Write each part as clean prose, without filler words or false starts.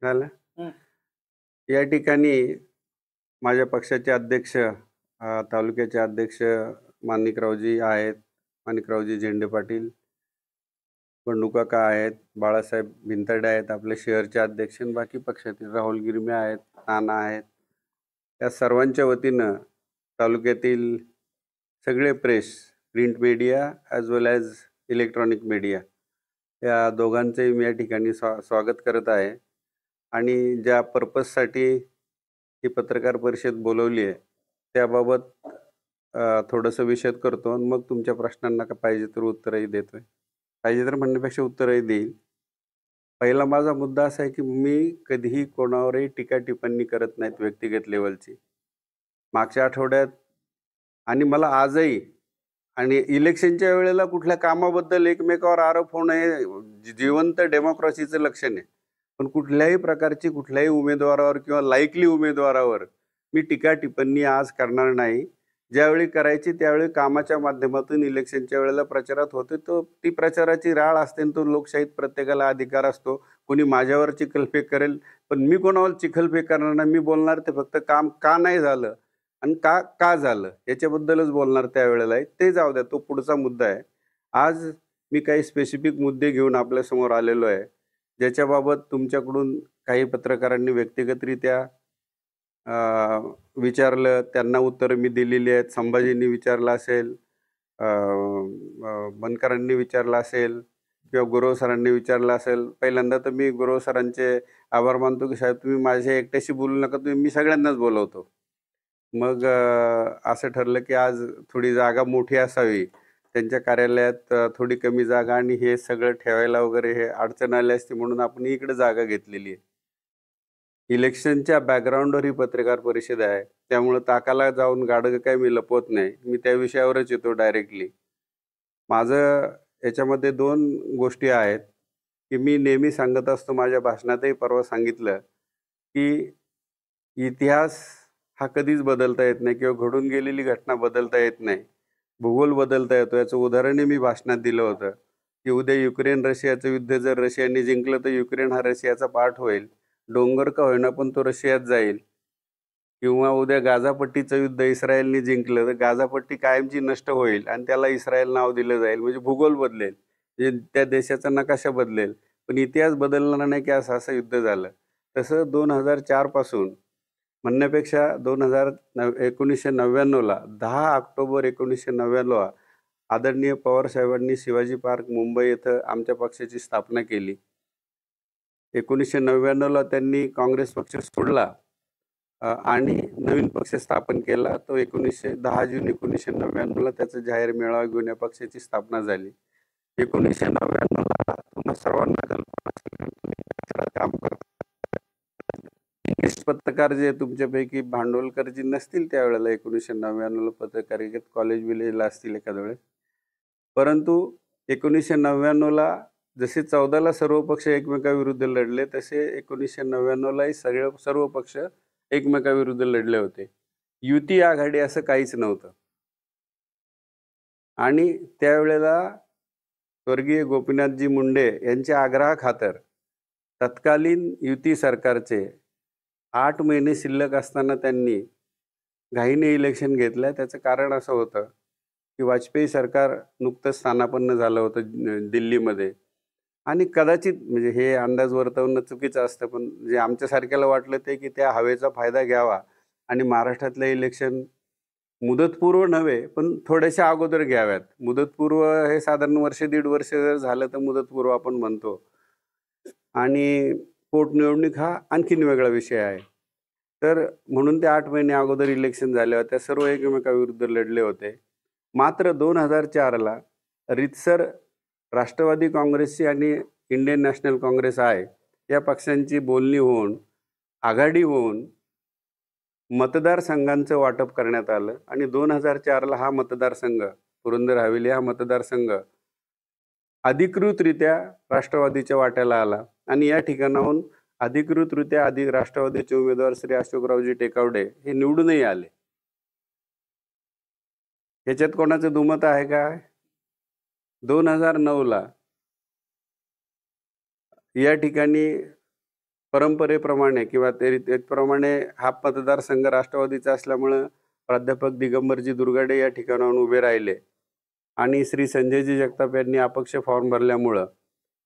झालं. हं. या ठिकाणी माझ्या पक्षाचे अध्यक्ष, तालुक्याचे अध्यक्ष माणिकरावजी आहेत, माणिकरावजी झेंडे पाटील, बंडूकाका आहेत, बाळासाहेब भिंताडे आहेत, आपले शहरचे अध्यक्ष आणि बाकी पक्षातील राहुल गिरमे आहेत, नाना आहेत. या सर्वांच्या वतीनं तालुक्यातील सगळे प्रेस, प्रिंट मीडिया ॲज वेल ॲज इलेक्ट्रॉनिक मीडिया या दोघांचंही मी या ठिकाणी स्वागत करत आहे. आणि ज्या पर्पजसाठी ही पत्रकार परिषद बोलवली आहे त्याबाबत थोडंसं विशद करतो आणि मग तुमच्या प्रश्नांना का पाहिजे तर उत्तरही देतोय. पाहिजे तर म्हणण्यापेक्षा उत्तरही देईल. पहिला माझा मुद्दा असा आहे की मी कधीही कोणावरही टीका टिप्पणी करत नाहीत व्यक्तिगत लेवलची. मागच्या आठवड्यात आणि मला आजही आणि इलेक्शनच्या वेळेला कुठल्या कामाबद्दल एकमेकावर आरोप होणं हे जिवंत डेमोक्रेसीचं लक्षण आहे. पण कुठल्याही प्रकारची कुठल्याही उमेदवारावर किंवा लाईकली उमेदवारावर मी टीका टिप्पणी आज करणार नाही. ज्यावेळी करायची त्यावेळी कामाच्या माध्यमातून इलेक्शनच्या वेळेला प्रचारात होते तो ती प्रचाराची राळ असते आणि तो लोकशाहीत प्रत्येकाला अधिकार असतो. कोणी माझ्यावर चिखलफेक करेल पण मी कोणावर चिखलफेक करणार नाही. मी बोलणार ते फक्त काम का नाही झालं आणि का का झालं याच्याबद्दलच बोलणार त्यावेळेला आहे. ते जाऊ द्या, तो पुढचा मुद्दा आहे. आज मी काही स्पेसिफिक मुद्दे घेऊन आपल्यासमोर आलेलो आहे ज्याच्याबाबत तुमच्याकडून काही पत्रकारांनी व्यक्तिगतरित्या विचारलं, त्यांना उत्तरं मी दिलेली आहेत. संभाजींनी विचारलं असेल, बनकरांनी विचारलं असेल किंवा गुरव सरांनी विचारलं असेल. पहिल्यांदा तर मी गुरव सरांचे आभार मानतो की साहेब तुम्ही माझ्या एकट्याशी बोलू नका, तुम्ही मी सगळ्यांनाच बोलवतो. मग असं ठरलं की आज थोडी जागा मोठी असावी, त्यांच्या कार्यालयात थोडी कमी जागा आणि हे सगळं ठेवायला वगैरे हे अडचण आली असती म्हणून आपण इकडे जागा घेतलेली आहे. इलेक्शनच्या बॅकग्राऊंडवर ही पत्रकार परिषद आहे, त्यामुळं ताकाला जाऊन गाडगं काय मी लपवत नाही. मी त्या विषयावरच येतो डायरेक्टली. माझं याच्यामध्ये 2 गोष्टी आहेत की मी नेहमी सांगत असतो, माझ्या भाषणातही परवा सांगितलं की इतिहास हा कधीच बदलता येत नाही किंवा घडून गेलेली घटना बदलता येत नाही. भूगोल बदलता येतो. याचं उदाहरणही मी भाषणात दिलं होतं की उद्या युक्रेन रशियाचं युद्ध जर रशियाने जिंकलं तर युक्रेन हा रशियाचा पार्ट होईल. डोंगर का होईना पण तो रशियात जाईल. किंवा उद्या गाझापट्टीचं युद्ध इस्रायलने जिंकलं तर गाझापट्टी कायमची नष्ट होईल आणि त्याला इस्रायल नाव दिलं जाईल. म्हणजे भूगोल बदलेल, म्हणजे त्या देशाचा नकाशा बदलेल. पण इतिहास बदलणार नाही की असं असं युद्ध झालं. तसं 2004 पासून म्हणण्यापेक्षा 1999ला 10 ऑक्टोबर 1999 आदरणीय पवार साहेबांनी शिवाजी पार्क मुंबई येथे आमच्या पक्षाची स्थापना केली. 1999ला त्यांनी काँग्रेस पक्ष सोडला आणि नवीन पक्ष स्थापन केला. तो 10 जून 1999ला त्याचा जाहीर मेळावा घेऊन या पक्षाची स्थापना झाली. 1999ला तुम्हा सर्वांना कल्पना असेल काम करतात. पत्रकार जे तुमच्यापैकी भांडवलकरजी नसतील त्यावेळेला 1999ला पत्रकारितेत कॉलेज विलेजला असतील एखाद्या वेळेस. परंतु 1999ला जसे 14ला सर्व पक्ष एकमेकाविरुद्ध लढले तसे 1999लाही सर्व पक्ष एकमेकाविरुद्ध लढले होते. युती आघाडी असं काहीच नव्हतं. आणि त्यावेळेला स्वर्गीय गोपीनाथजी मुंडे यांच्या आग्रहाखातर तत्कालीन युती सरकारचे 8 महिने शिल्लक असताना त्यांनी घाईने इलेक्शन घेतलं. त्याचं कारण असं होतं की वाजपेयी सरकार नुकतंच स्थानापन्न झालं होतं दिल्लीमध्ये आणि कदाचित म्हणजे हे अंदाज वर्तवणं चुकीचं असतं, पण जे आमच्यासारख्याला वाटलं ते की त्या हवेचा फायदा घ्यावा आणि महाराष्ट्रातले इलेक्शन मुदतपूर्व नव्हे पण थोड्याशा अगोदर घ्याव्यात. मुदतपूर्व हे साधारण वर्ष दीड वर्ष जर झालं तर मुदतपूर्व आपण म्हणतो. आणि पोटनिवडणूक हा आणखीन वेगळा विषय आहे. तर म्हणून ते 8 महिने अगोदर इलेक्शन झाले होते. सर्व एकमेकाविरुद्ध लढले होते. मात्र 2004ला रीतसर राष्ट्रवादी काँग्रेसची आणि इंडियन नॅशनल काँग्रेस आहे या पक्षांची बोलणी होऊन आघाडी होऊन मतदारसंघांचं वाटप करण्यात आलं आणि 2004ला हा मतदारसंघ पुरंदर हवेली हा मतदारसंघ अधिकृतरित्या राष्ट्रवादीच्या वाट्याला आला आणि या ठिकाणाहून अधिकृतरित्या राष्ट्रवादीचे उमेदवार श्री अशोकरावजी टेकावडे हे निवडूनही आले. याच्यात कोणाचं दुमत आहे का? 2009ला या ठिकाणी परंपरेप्रमाणे किंवा त्याप्रमाणे हा मतदारसंघ राष्ट्रवादीचा असल्यामुळं प्राध्यापक दिगंबरजी दुर्गाडे या ठिकाणाहून उभे राहिले आणि श्री संजयजी जगताप यांनी अपक्ष फॉर्म भरल्यामुळं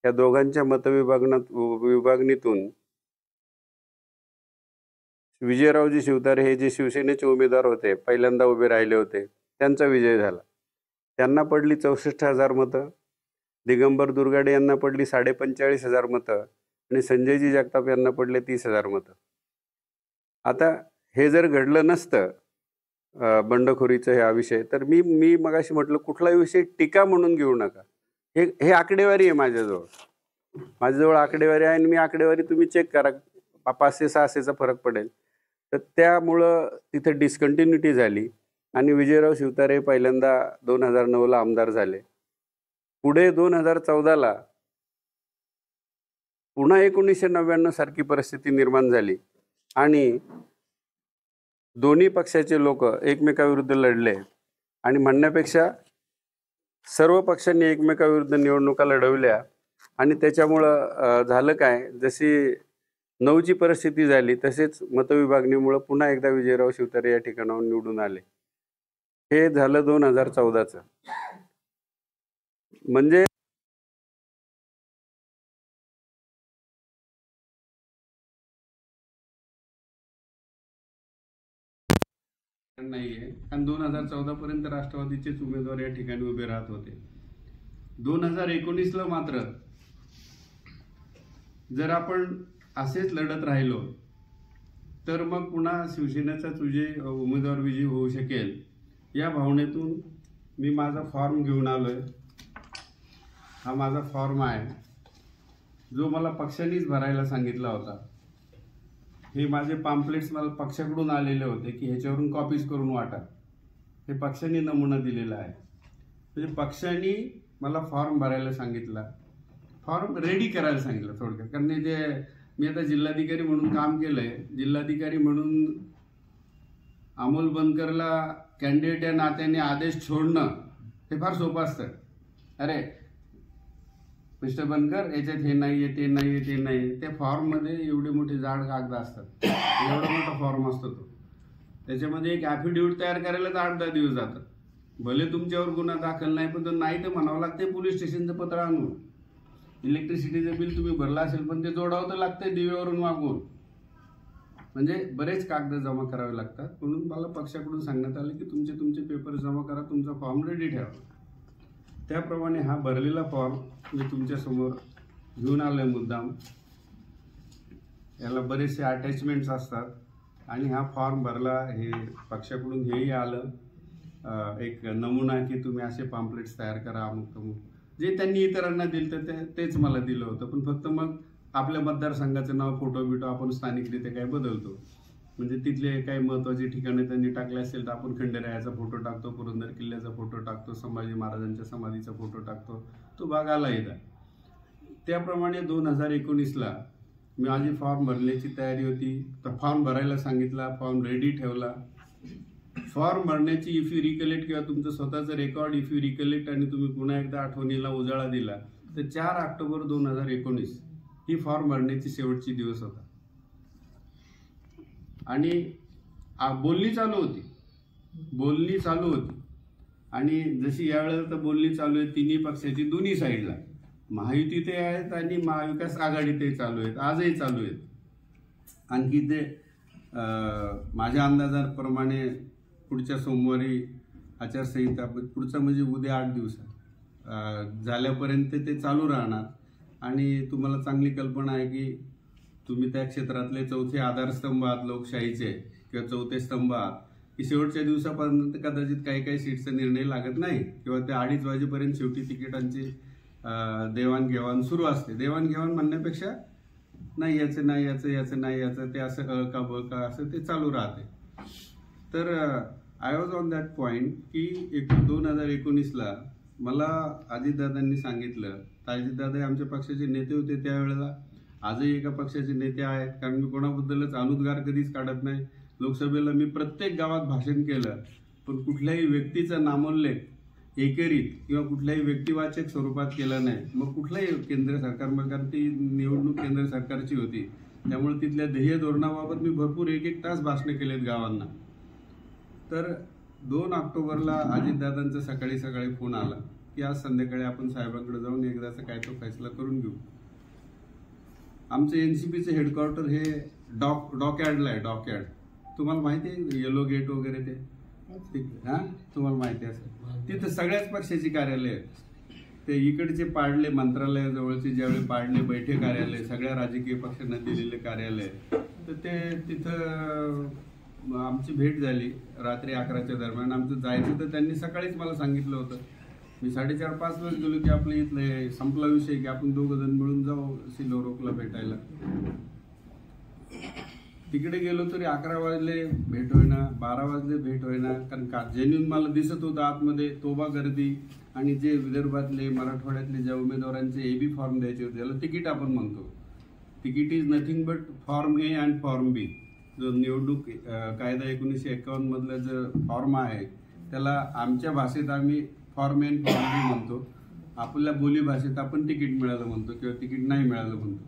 या दोघांच्या विभागणीतून विजयरावजी शिवतारे हे जे शिवसेनेचे उमेदवार होते, पहिल्यांदा उभे राहिले होते, त्यांचा विजय झाला. त्यांना पडली 64,000 मतं. दिगंबर दुर्गाडे यांना पडली 45,500 मतं आणि संजयजी जगताप यांना पडले 30,000 मतं. आता हे जर घडलं नसतं बंडखोरीचं हा विषय, तर मी मगाशी म्हटलं कुठलाही विषय टीका म्हणून घेऊ नका. हे आकडेवारी आहे माझ्याजवळ आकडेवारी आहे आणि मी आकडेवारी तुम्ही चेक करा, 500-600चा फरक पडेल. तर त्यामुळं तिथे डिस्कंटिन्युटी झाली आणि विजयराव शिवतारे पहिल्यांदा 2009ला आमदार झाले. पुढे 2014ला पुन्हा 1999 सारखी परिस्थिती निर्माण झाली आणि दोन्ही पक्षाचे लोक एकमेकाविरुद्ध लढले आणि म्हणण्यापेक्षा सर्व पक्षांनी एकमेकाविरुद्ध निवडणुका लढवल्या आणि त्याच्यामुळं झालं काय, जशी 9ची परिस्थिती झाली तसेच मतविभागणीमुळं पुन्हा एकदा विजयराव शिवतारे या ठिकाणाहून निवडून आले. हे झालं 2014चं. म्हणजे नाहीये, कारण 2014 पर्यंत राष्ट्रवादीचेच उमेदवार या ठिकाणी उभे राहत होते. 2019ला मात्र जर आपण असेच लढत राहिलो तर मग पुन्हा शिवसेनेचाच उमेदवार विजयी होऊ शकेल या भावनेतून मी माझा फॉर्म घेऊन आलोय. हा माझा फॉर्म आहे जो मला पक्षानेच भरायला सांगितला होता. हे माझे पॅम्पलेट्स मला पक्षाकडून आलेले होते की ह्याच्यावरून कॉपीज करून वाटा. हे पक्षाने नमुना दिलेला आहे. म्हणजे पक्षाने मला फॉर्म भरायला सांगितला, फॉर्म रेडी करायला सांगितलं थोडक्यात. कारण ते मी आता जिल्हाधिकारी म्हणून काम केलंय. जिल्हाधिकारी म्हणून अमोल बनकरला कॅन्डिडेट या नात्याने आदेश सोडणं हे फार सोपं असतं. अरे मिस्टर बनकर, याच्यात हे नाहीये, ते नाहीये, ते नाही. त्या फॉर्ममध्ये एवढे मोठे जाड कागद असतात, एवढा मोठा फॉर्म असतो तो. त्याच्यामध्ये एक ॲफिडेव्हिट तयार करायलाच 8-10 दिवस जातात. भले तुमच्यावर गुन्हा दाखल नाही, पण तो नाही तर म्हणावं लागते पोलीस स्टेशनचं पत्र आणून. इलेक्ट्रिसिटीचं बिल तुम्ही भरला असेल पण ते जोडावं तर लागतंय दिव्यावरून मागून. म्हणजे बरेच कागद जमा करावे लागतात. म्हणून मला पक्षाकडून सांगण्यात आलं की तुमचे पेपर जमा करा, तुमचा फॉर्म रेडी ठेवा. त्याप्रमाणे हा भरलेला फॉर्म मी तुमच्या समोर घेऊन आलोय मुद्दाम. याला बरेचसे अटॅचमेंट्स असतात आणि हा फॉर्म भरला. हे पक्षाकडून हेही आलं एक नमुना की तुम्ही असे पॅम्पलेट्स तयार करा, अमुक तमुक. जे त्यांनी इतरांना दिलं तर तेच मला दिलं होतं. पण फक्त मग आपल्या मतदारसंघाचं नाव, फोटो बिटो आपण स्थानिकरित्या काय बदलतो. म्हणजे तिथले काही महत्त्वाचे ठिकाणे त्यांनी टाकले असेल तर आपण खंडेरायाचा फोटो टाकतो, पुरंदर किल्ल्याचा फोटो टाकतो, संभाजी महाराजांच्या समाधीचा फोटो टाकतो. तो भाग आला इथं. त्याप्रमाणे 2019ला मी माझी फॉर्म भरण्याची तयारी होती. तर फॉर्म भरायला सांगितला, फॉर्म रेडी ठेवला. फॉर्म भरण्याची इफ यू रिकलेक्ट किंवा तुमचं स्वतःचं रेकॉर्ड इफ यू रिकलेक्ट आणि तुम्ही पुन्हा एकदा आठवणीला उजाळा दिला तर 4 ऑक्टोबर 2019 ही फॉर्म भरण्याची शेवटची दिवस होता. आणि बोलणी चालू होती आणि जशी यावेळेला तर बोलणी चालू आहे तिन्ही पक्षाची, दोन्ही साईडला. महायुतीतही आहेत आणि महाविकास आघाडीतही चालू आहेत, आजही चालू आहेत. आणखी ते माझ्या अंदाजाप्रमाणे पुढच्या सोमवारी आचारसंहिता, पुढचा म्हणजे उद्या 8 दिवसात झाल्यापर्यंत ते चालू राहणार. आणि तुम्हाला चांगली कल्पना आहे की तुम्ही त्या क्षेत्रातले चौथे आधारस्तंभ आहात लोकशाहीचे किंवा चौथे स्तंभ आहात की शेवटच्या दिवसापर्यंत कदाचित काही सीट्सचा निर्णय लागत नाही किंवा ते 2:30 वाजेपर्यंत शेवटी तिकिटांची देवाणघेवाण सुरू असते. देवाणघेवाण म्हणण्यापेक्षा नाही याचं नाही, याचं नाही, याचं ते असं का ब का असं ते चालू राहते. तर I was on that point की 2019ला मला अजितदादांनी सांगितलं. अजितदादा आमच्या पक्षाचे नेते होते त्यावेळेला, आजही एका पक्षाचे नेते आहेत. कारण मी कोणाबद्दलच अनुद्गार कधीच काढत नाही. लोकसभेला मी प्रत्येक गावात भाषण केलं पण कुठल्याही व्यक्तीचा नामोल्लेख एकेरीत किंवा कुठल्याही व्यक्तिवाचक स्वरूपात केला नाही. मग कुठलाही केंद्र सरकार, कारण ती निवडणूक केंद्र सरकारची होती, त्यामुळे तिथल्या ध्येय धोरणाबाबत मी भरपूर एक तास भाषणं केलेत गावांना. तर 2 ऑक्टोबरला अजितदादांचा सकाळी फोन आला की आज संध्याकाळी आपण साहेबांकडे जाऊन एकदाचा काय तो फैसला करून घेऊ. आमचं एनसीपीचं हेडक्वार्टर हे डॉकयार्डला आहे. डॉकयार्ड तुम्हाला माहिती आहे, येलो गेट वगैरे ते तुम्हाला माहिती असेल. तिथं सगळ्याच पक्षाची कार्यालय आहेत. ते इकडचे पाडले मंत्रालयाजवळचे ज्यावेळी पाडले बैठे कार्यालय, सगळ्या राजकीय पक्षांना दिलेले कार्यालय, तर ते तिथं आमची भेट झाली रात्री 11च्या दरम्यान. आमचं जायचं तर त्यांनी सकाळीच मला सांगितलं होतं. मी 4:30-5 वाजता गेलो की आपल्या इथलं संपला विषय की आपण 2 जण मिळून जाऊ सिल्लोरोकला भेटायला. तिकडे गेलो तरी 11 वाजले भेट होईना, 12 वाजले भेट होईना. कारण का जेन्युन मला दिसत होतं आतमध्ये तोबा गर्दी. आणि जे विदर्भातले मराठवाड्यातले ज्या उमेदवारांचे AB फॉर्म द्यायचे होते, त्याला तिकीट आपण म्हणतो. Ticket is nothing but form A and form B. जो निवडणूक कायदा 1951 मधला जो फॉर्म आहे त्याला आमच्या भाषेत आम्ही form A and form B म्हणतो. आपल्या बोली भाषेत आपण तिकीट मिळालं म्हणतो किंवा तिकीट नाही मिळालं म्हणतो.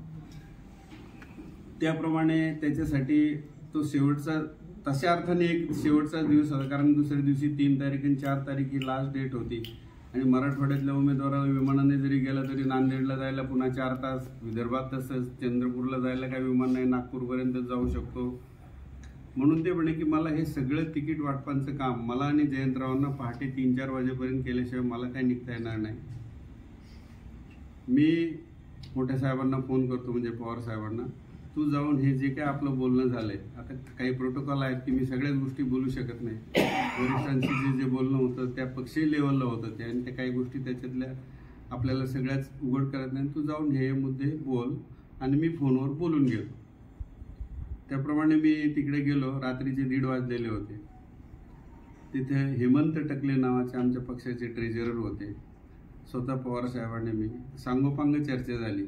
त्याप्रमाणे त्याच्यासाठी तो शेवटचा, तशा अर्थाने एक शेवटचा दिवस होता. कारण दुसऱ्या दिवशी 3 तारीख आणि 4 तारीख ही लास्ट डेट होती. आणि मराठवाड्यातल्या उमेदवाराला विमानाने जरी गेला तरी नांदेडला जायला पुन्हा 4 तास, विदर्भात तसंच, चंद्रपूरला जायला काही विमान नाही, नागपूरपर्यंत जाऊ शकतो. म्हणून ते म्हणे की मला हे सगळं तिकीट वाटपांचं काम मला आणि जयंतरावांना पहाटे 3-4 वाजेपर्यंत केल्याशिवाय मला काही निघता येणार नाही. मी मोठ्या साहेबांना फोन करतो, म्हणजे पवार साहेबांना, तू जाऊन हे जे काय आपलं बोलणं झालंय, आता काही प्रोटोकॉल आहेत की मी सगळ्याच गोष्टी बोलू शकत नाही. वरिष्ठांशी जे बोलणं होतं त्या पक्षी लेवलला होतं ते, आणि त्या काही गोष्टी त्याच्यातल्या आपल्याला सगळ्याच उघड करत नाही. तू जाऊन हे मुद्दे बोल आणि मी फोनवर बोलून घेतो. त्याप्रमाणे मी तिकडे गेलो. रात्रीचे 1:30 वाजलेले होते. तिथे हेमंत टकले नावाचे आमच्या पक्षाचे ट्रेजरर होते. स्वतः पवार साहेबांनी मी सांगोपांग चर्चा झाली.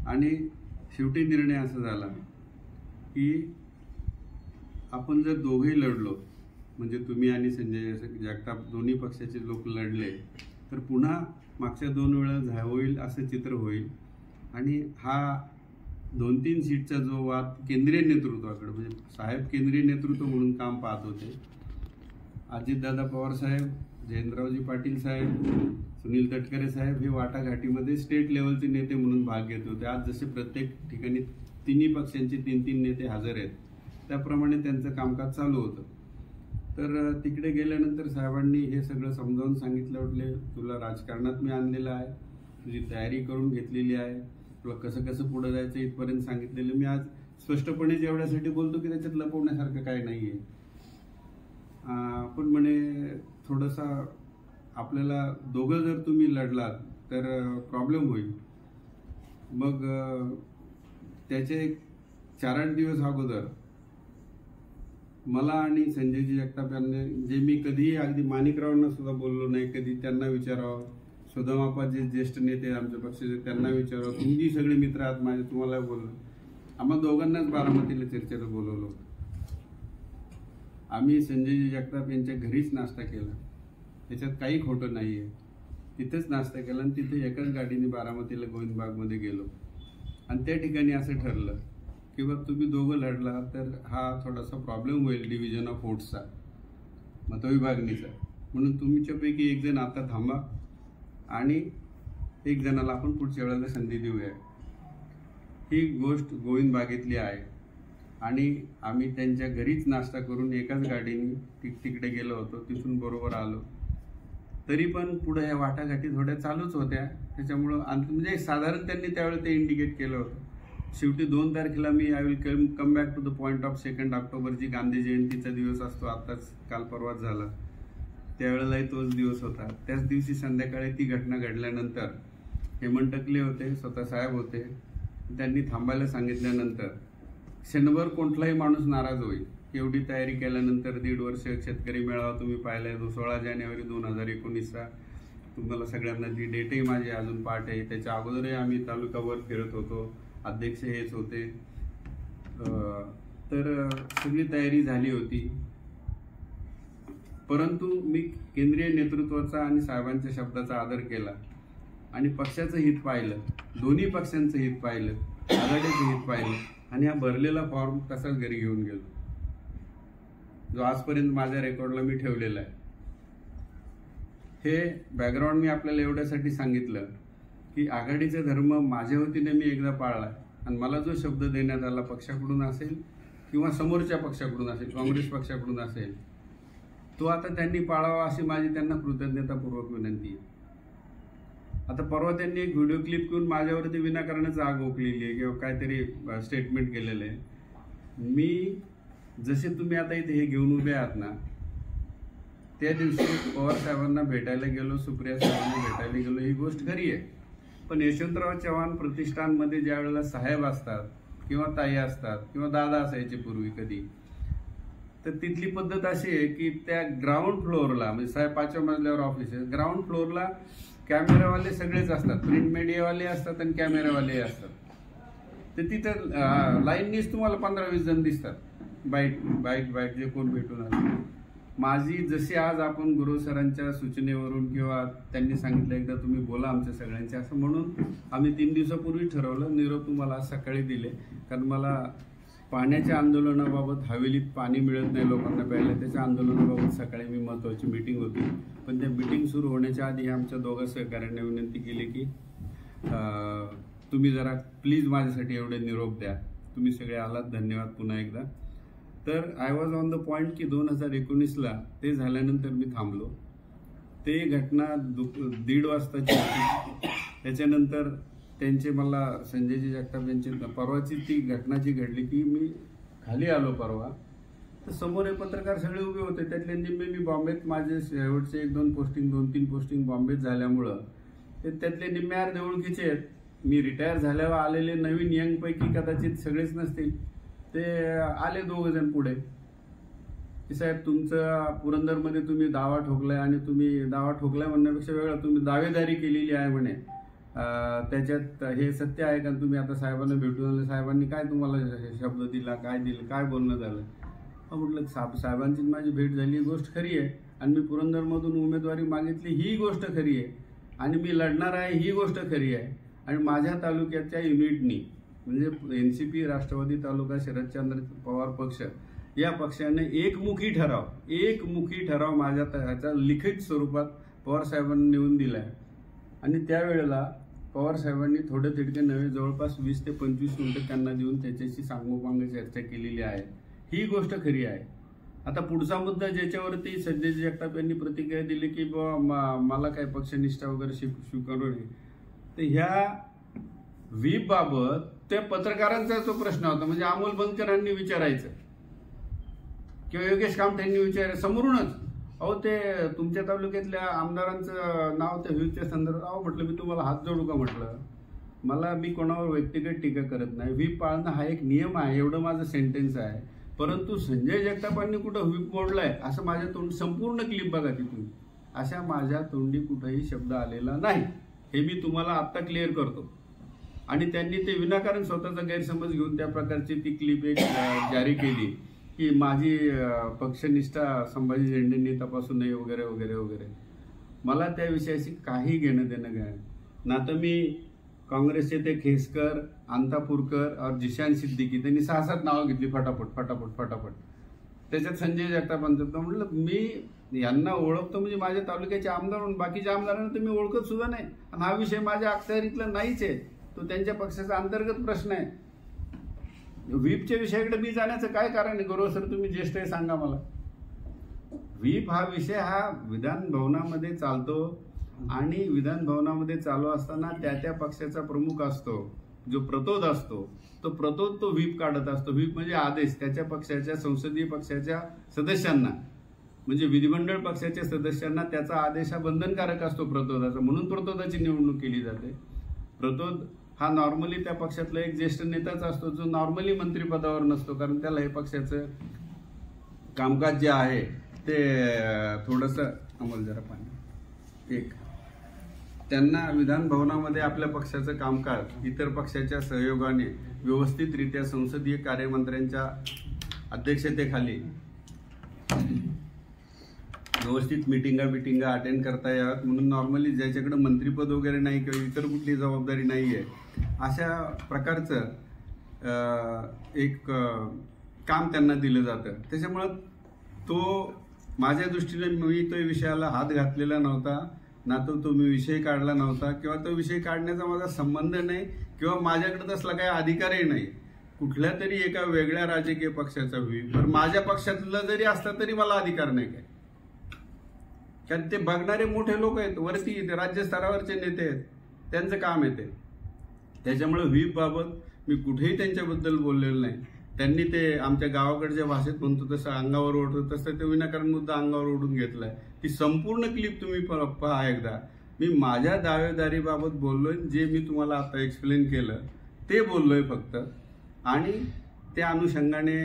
आणि शेवटी निर्णय असा झाला की आपण जर दोघेही लढलो, म्हणजे तुम्ही आणि संजय जगताप दोन्ही पक्षाचे लोक लढले, तर पुन्हा मागच्या 2 वेळा होईल असं चित्र होईल. आणि हा 2-3 सीटचा जो वाद केंद्रीय नेतृत्वाकडे, म्हणजे साहेब केंद्रीय नेतृत्व म्हणून काम पाहत होते. अजितदादा पवार साहेब, जयंतरावजी पाटील साहेब, सुनील तटकरे साहेब हे वाटाघाटीमध्ये स्टेट लेवलचे नेते म्हणून भाग घेत होते. आज जसे प्रत्येक ठिकाणी तिन्ही पक्षांचे 3-3 नेते हजर आहेत, त्याप्रमाणे त्यांचं कामकाज चालू होतं. तर तिकडे गेल्यानंतर साहेबांनी हे सगळं समजावून सांगितलं. म्हटले तुला राजकारणात मी आणलेलं आहे, तुझी तयारी करून घेतलेली आहे, तुला कसं कसं पुढे जायचं इथपर्यंत सांगितलेलं. मी आज स्पष्टपणे जेवढ्यासाठी बोलतो की त्याच्यात लपवण्यासारखं काही नाही आहे. पण म्हणे थोडंसं आपल्याला दोघं जर तुम्ही लढलात तर प्रॉब्लेम होईल. मग त्याचे 4-8 दिवस अगोदर मला आणि संजयजी जगताप यांनी, जे मी कधीही अगदी माणिकरावांना सुद्धा बोललो नाही, कधी त्यांना विचारावं, सुदामाप्पा जे ज्येष्ठ नेते आमच्या पक्षाचे त्यांना विचारावं, तुम्ही सगळे मित्र आहात माझे, तुम्हाला बोललो. आम्हा दोघांनाच बारामतीला चर्चेला बोलवलं होतं. आम्ही संजयजी जगताप यांच्या घरीच नाश्ता केला, त्याच्यात काही खोटं नाही आहे. तिथेच नाश्ता केला आणि तिथे एकाच गाडीने बारामतीला गोविंदबागमध्ये गेलो. आणि त्या ठिकाणी असं ठरलं की बघ तुम्ही दोघं लढला तर हा थोडासा प्रॉब्लेम होईल डिव्हिजन ऑफ वोट्सचा, मतविभागणीचा. म्हणून तुमच्यापैकी एक जण आता थांबा आणि एक जणाला आपण पुढच्या वेळेला संधी देऊया. ही गोष्ट गोविंदबागेतली आहे. आणि आम्ही त्यांच्या घरीच नाश्ता करून एकाच गाडीने तिकडे गेलो होतो, तिथून बरोबर आलो. तरी पण पुढे ह्या वाटाघाटी थोड्या चालूच होत्या. त्याच्यामुळं म्हणजे साधारण त्यांनी त्यावेळेला ते इंडिकेट केलं होतं. शेवटी 2 तारखेला मी I will come back to the point of 2 October, जी गांधी जयंतीचा दिवस असतो, आत्ताच काल परवाच झाला, त्यावेळेलाही तोच दिवस होता. त्याच दिवशी संध्याकाळी ती घटना घडल्यानंतर हेमंत टकले होते, स्वतः साहेब होते. त्यांनी थांबायला सांगितल्यानंतर क्षणभर कोणताही माणूस नाराज होईल. एवढी तयारी केल्यानंतर 1.5 वर्ष शेतकरी मेळावा तुम्ही पाहिलाय, 16 जानेवारी 2019चा. तुम्हाला सगळ्यांना जी डेटही माझी अजून पाठ आहे. त्याच्या अगोदरही आम्ही तालुकावर फिरत होतो, अध्यक्ष हेच होते. तर सगळी तयारी झाली होती. परंतु मी केंद्रीय नेतृत्वाचा आणि साहेबांच्या शब्दाचा आदर केला आणि पक्षाचं हित पाहिलं, दोन्ही पक्षांचं हित पाहिलं. आघाडीचं हित पाहिलं आणि हा भरलेला फॉर्म तसाच घरी घेऊन गेलो, जो आजपर्यंत माझ्या रेकॉर्डला मी ठेवलेला आहे. हे बॅकग्राऊंड मी आपल्याला एवढ्यासाठी सांगितलं की आघाडीचा धर्म माझ्या वतीने मी एकदा पाळला आणि मला जो शब्द देण्यात आला पक्षाकडून असेल किंवा समोरच्या पक्षाकडून असेल, काँग्रेस पक्षाकडून असेल, तो आता त्यांनी पाळावा अशी माझी त्यांना कृतज्ञतापूर्वक विनंती आहे. आता परवा त्यांनी एक व्हिडिओ क्लिप घेऊन माझ्यावरती विनाकारणच आग ओकलेली आहे किंवा काहीतरी स्टेटमेंट केलेलं आहे. मी जसे तुम्ही आता इथे हे घेऊन उभे आहात ना, त्या दिवशी पवार साहेबांना भेटायला गेलो, सुप्रिया साहेबांना भेटायला गेलो, ही गोष्ट खरी आहे. पण यशवंतराव चव्हाण प्रतिष्ठानमध्ये ज्या वेळेला साहेब असतात किंवा ताई असतात किंवा दादा असायचे पूर्वी कधी, तर तिथली पद्धत अशी आहे की त्या ग्राउंड फ्लोअरला, म्हणजे साहेब 5व्या मजल्यावर ऑफिस आहे, ग्राउंड फ्लोअरला कॅमेरावाले सगळेच असतात, प्रिंट मीडियावाले असतात आणि कॅमेरावाले असतात. तर तिथं लाईननीच तुम्हाला 15-20 जण दिसतात, बाईट जे कोण भेटून आले. माझी जशी आज आपण गुरु सरांच्या सूचनेवरून किंवा त्यांनी सांगितलं एकदा तुम्ही बोला आमच्या सगळ्यांच्या, असं म्हणून आम्ही 3 दिवसापूर्वी ठरवलं. निरोप तुम्हाला आज सकाळी दिले, कारण मला पाण्याच्या आंदोलनाबाबत, हवेलीत पाणी मिळत नाही लोकांना प्यायला, त्याच्या आंदोलनाबाबत सकाळी मी महत्त्वाची मीटिंग होती. पण त्या मीटिंग सुरू होण्याच्या आधी आमच्या दोघा सहकाऱ्यांनी विनंती केली की तुम्ही जरा प्लीज माझ्यासाठी एवढे निरोप द्या. तुम्ही सगळे आलात, धन्यवाद पुन्हा एकदा. तर I was on the point की 2019ला ते झाल्यानंतर मी थांबलो. ते घटना 1:30 वाजताची होती. त्याच्यानंतर त्यांचे मला संजयजी जगताप यांची परवाची ती घटना जी घडली की मी खाली आलो परवा, तर समोर हे पत्रकार सगळे उभे होते. त्यातले निम्मे मी बॉम्बेत, माझे शेवटचे 2-3 पोस्टिंग बॉम्बेत झाल्यामुळं ते त्यातले निम्मे अर्धे ओळखीचे आहेत. मी रिटायर झाल्यावर आलेले नवीन यंगपैकी कदाचित सगळेच नसतील, ते आले 2 जण पुढे की साहेब तुमचं पुरंदरमध्ये तुम्ही दावा ठोकलाय, आणि तुम्ही दावा ठोकलाय म्हणण्यापेक्षा वेगळा तुम्ही दावेदारी केलेली आहे म्हणे, त्याच्यात हे सत्य आहे का? तुम्ही आता साहेबांना भेटून आले, साहेबांनी काय तुम्हाला शब्द दिला, काय दिलं, काय बोलणं झालं? म्हटलं साहेबांची माझी भेट झाली, ही गोष्ट खरी आहे, आणि मी पुरंदरमधून उमेदवारी मागितली, ही गोष्ट खरी आहे, आणि मी लढणार आहे, ही गोष्ट खरी आहे. आणि माझ्या तालुक्याच्या युनिटनी, म्हणजे NCP राष्ट्रवादी तालुका शरदचंद्र पवार पक्ष, या पक्षाने एकमुखी ठराव माझ्या ह्याचा लिखित स्वरूपात पवार साहेबांनी नेऊन दिलाय. आणि त्यावेळेला पवार साहेबांनी थोडे तिडके नव्हे, जवळपास 20 ते 25 मिनिटं त्यांना देऊन त्याच्याशी सांगोपांग चर्चा केलेली आहे. ही गोष्ट खरी आहे. आता पुढचा मुद्दा ज्याच्यावरती संजयजी जगताप यांनी प्रतिक्रिया दिली की बाबा मला काय पक्षनिष्ठा वगैरे स्वीकारू नये, तर ह्या व्हीप बाबत त्या पत्रकारांचा जो प्रश्न होता, म्हणजे अमोल बनकरांनी विचारायचं किंवा योगेश कामठ्यांनी विचारायचं समोरूनच, अहो ते तुमच्या तालुक्यातल्या आमदारांचं नाव त्या व्हीपच्या संदर्भात, अहो म्हटलं मी तुम्हाला हात जोडू का? म्हटलं मी कोणावर व्यक्तिगत टीका करत नाही, व्हीप पाळणं हा एक नियम आहे, एवढं माझं सेंटेन्स आहे. परंतु संजय जगतापांनी कुठं व्हीप मोडलाय असं माझ्या तोंडी, संपूर्ण क्लिप बघा तिथून, अशा माझ्या तोंडी कुठंही शब्द आलेला नाही, हे मी तुम्हाला आत्ता क्लिअर करतो. आणि त्यांनी ते विनाकारण स्वतःचा गैरसमज घेऊन त्या प्रकारची ती क्लिप एक जारी केली की माझी पक्षनिष्ठा संभाजी झेंडेंनी तपासू नये वगैरे वगैरे वगैरे. मला त्या विषयाशी काही घेणं देणं काय ना. तर मी काँग्रेसचे ते खेसकर, अंतापूरकर और जिशान सिद्दीकी, त्यांनी 6-7 नावं घेतली फटाफट. त्याच्यात संजय जगतापांचं म्हटलं मी यांना ओळखतो, म्हणजे माझ्या तालुक्याचे आमदार म्हणून, बाकीच्या आमदारांना तर मी ओळखत सुद्धा नाही, आणि हा विषय माझ्या अखत्यारीतला नाहीच आहे, तो त्यांच्या पक्षाचा अंतर्गत प्रश्न आहे. व्हीपच्या विषयाकडे मी जाण्याचं काय कारण आहे? गौरव सर तुम्ही ज्येष्ठ आहे, सांगा मला. व्हीप हा विषय हा विधान भवनामध्ये चालतो, आणि विधान भवनामध्ये चालू असताना त्या पक्षाचा प्रमुख असतो, जो प्रतोद असतो, तो व्हीप काढत असतो. व्हीप म्हणजे आदेश, त्याच्या पक्षाच्या, संसदीय पक्षाच्या सदस्यांना, म्हणजे विधिमंडळ पक्षाच्या सदस्यांना त्याचा आदेश हा बंधनकारक असतो प्रतोदाचा, म्हणून प्रतोदाची निवडणूक केली जाते. प्रतोद हा नॉर्मली त्या पक्षातला एक ज्येष्ठ नेताच असतो, जो नॉर्मली मंत्रिपदावर नसतो, कारण त्याला हे पक्षाचं कामकाज जे आहे ते थोडंसं, अमोल जरा पाणी, त्यांना विधान भवनामध्ये आपल्या पक्षाचं कामकाज इतर पक्षाच्या सहयोगाने व्यवस्थितरित्या संसदीय कार्यमंत्र्यांच्या अध्यक्षतेखाली व्यवस्थित मिटिंगा अटेंड करता याव्यात म्हणून नॉर्मली ज्याच्याकडे मंत्रिपद वगैरे नाही किंवा इतर कुठली जबाबदारी नाही आहे अशा प्रकारचं एक काम त्यांना दिलं जातं. त्याच्यामुळं तो माझ्या दृष्टीने मी तो विषयाला हात घातलेला नव्हता ना, तो मी विषय काढला नव्हता किंवा तो विषय काढण्याचा माझा संबंध नाही किंवा माझ्याकडे तसला काही अधिकारही नाही कुठल्या तरी एका वेगळ्या राजकीय पक्षाचा व्हीप. पण माझ्या पक्षातलं जरी असता तरी मला अधिकार नाही काय, कारण ते बघणारे मोठे लोक आहेत वरती, ते राज्य स्तरावरचे नेते आहेत, त्यांचं काम आहे ते. त्याच्यामुळे व्हीप बाबत मी कुठेही त्यांच्याबद्दल बोललेलं नाही. त्यांनी ते आमच्या गावाकडच्या भाषेत म्हणतो तसं अंगावर ओढतो तसं ते विनाकारण मुद्दा अंगावर ओढून घेतलाय. ती संपूर्ण क्लिप तुम्ही पहा एकदा. मी माझ्या दावेदारीबाबत बोललोय, जे मी तुम्हाला आता एक्सप्लेन केलं ते बोललोय फक्त. आणि त्या अनुषंगाने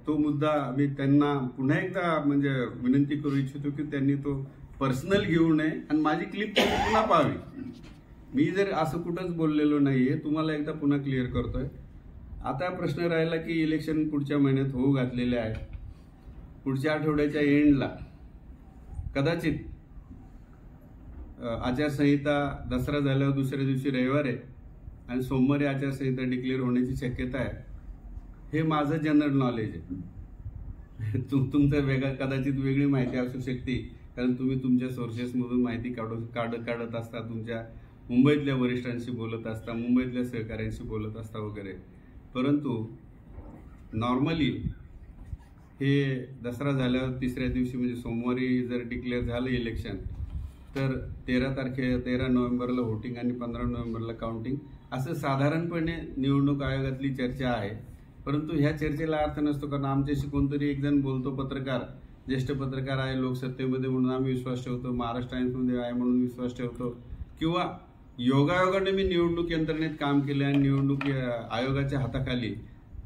तो मुद्दा मी त्यांना पुन्हा एकदा म्हणजे विनंती करू इच्छितो की त्यांनी तो पर्सनल घेऊ नये आणि माझी क्लिप त्यांनी पुन्हा पाहावी. मी जर असं कुठंच बोललेलो नाहीये, तुम्हाला एकदा पुन्हा क्लिअर करतोय. आता प्रश्न राहिला की इलेक्शन पुढच्या महिन्यात होऊ घातलेले आहे. पुढच्या आठवड्याच्या एंडला कदाचित आचारसंहिता दसरा झाल्यावर दुसऱ्या दिवशी रविवार आहे आणि सोमवारी आचारसंहिता डिक्लेअर होण्याची शक्यता आहे. हे माझं जनरल नॉलेज आहे. तुमचं कदाचित वेगळी माहिती असू शकते, कारण तुम्ही तुमच्या सोर्सेसमधून माहिती काढत असता, तुमच्या मुंबईतल्या वरिष्ठांशी बोलत असता, मुंबईतल्या सहकाऱ्यांशी बोलत असता वगैरे. परंतु नॉर्मली हे दसरा झाल्यावर तिसऱ्या दिवशी म्हणजे सोमवारी जर डिक्लेअर झालं इलेक्शन तर 13 नोव्हेंबरला व्होटिंग आणि 15 नोव्हेंबरला काउंटिंग, असं साधारणपणे निवडणूक आयोगातली चर्चा आहे. परंतु ह्या चर्चेला अर्थ नसतो, कारण आमच्याशी कोणतरी एक जण बोलतो, पत्रकार, ज्येष्ठ पत्रकार आहे, लोकसत्तेमध्ये म्हणून आम्ही विश्वास ठेवतो, महाराष्ट्र टाइम्समध्ये आहे म्हणून विश्वास ठेवतो, किंवा योगायोगाने मी निवडणूक यंत्रणेत काम केलं आणि निवडणूक आयोगाच्या हाताखाली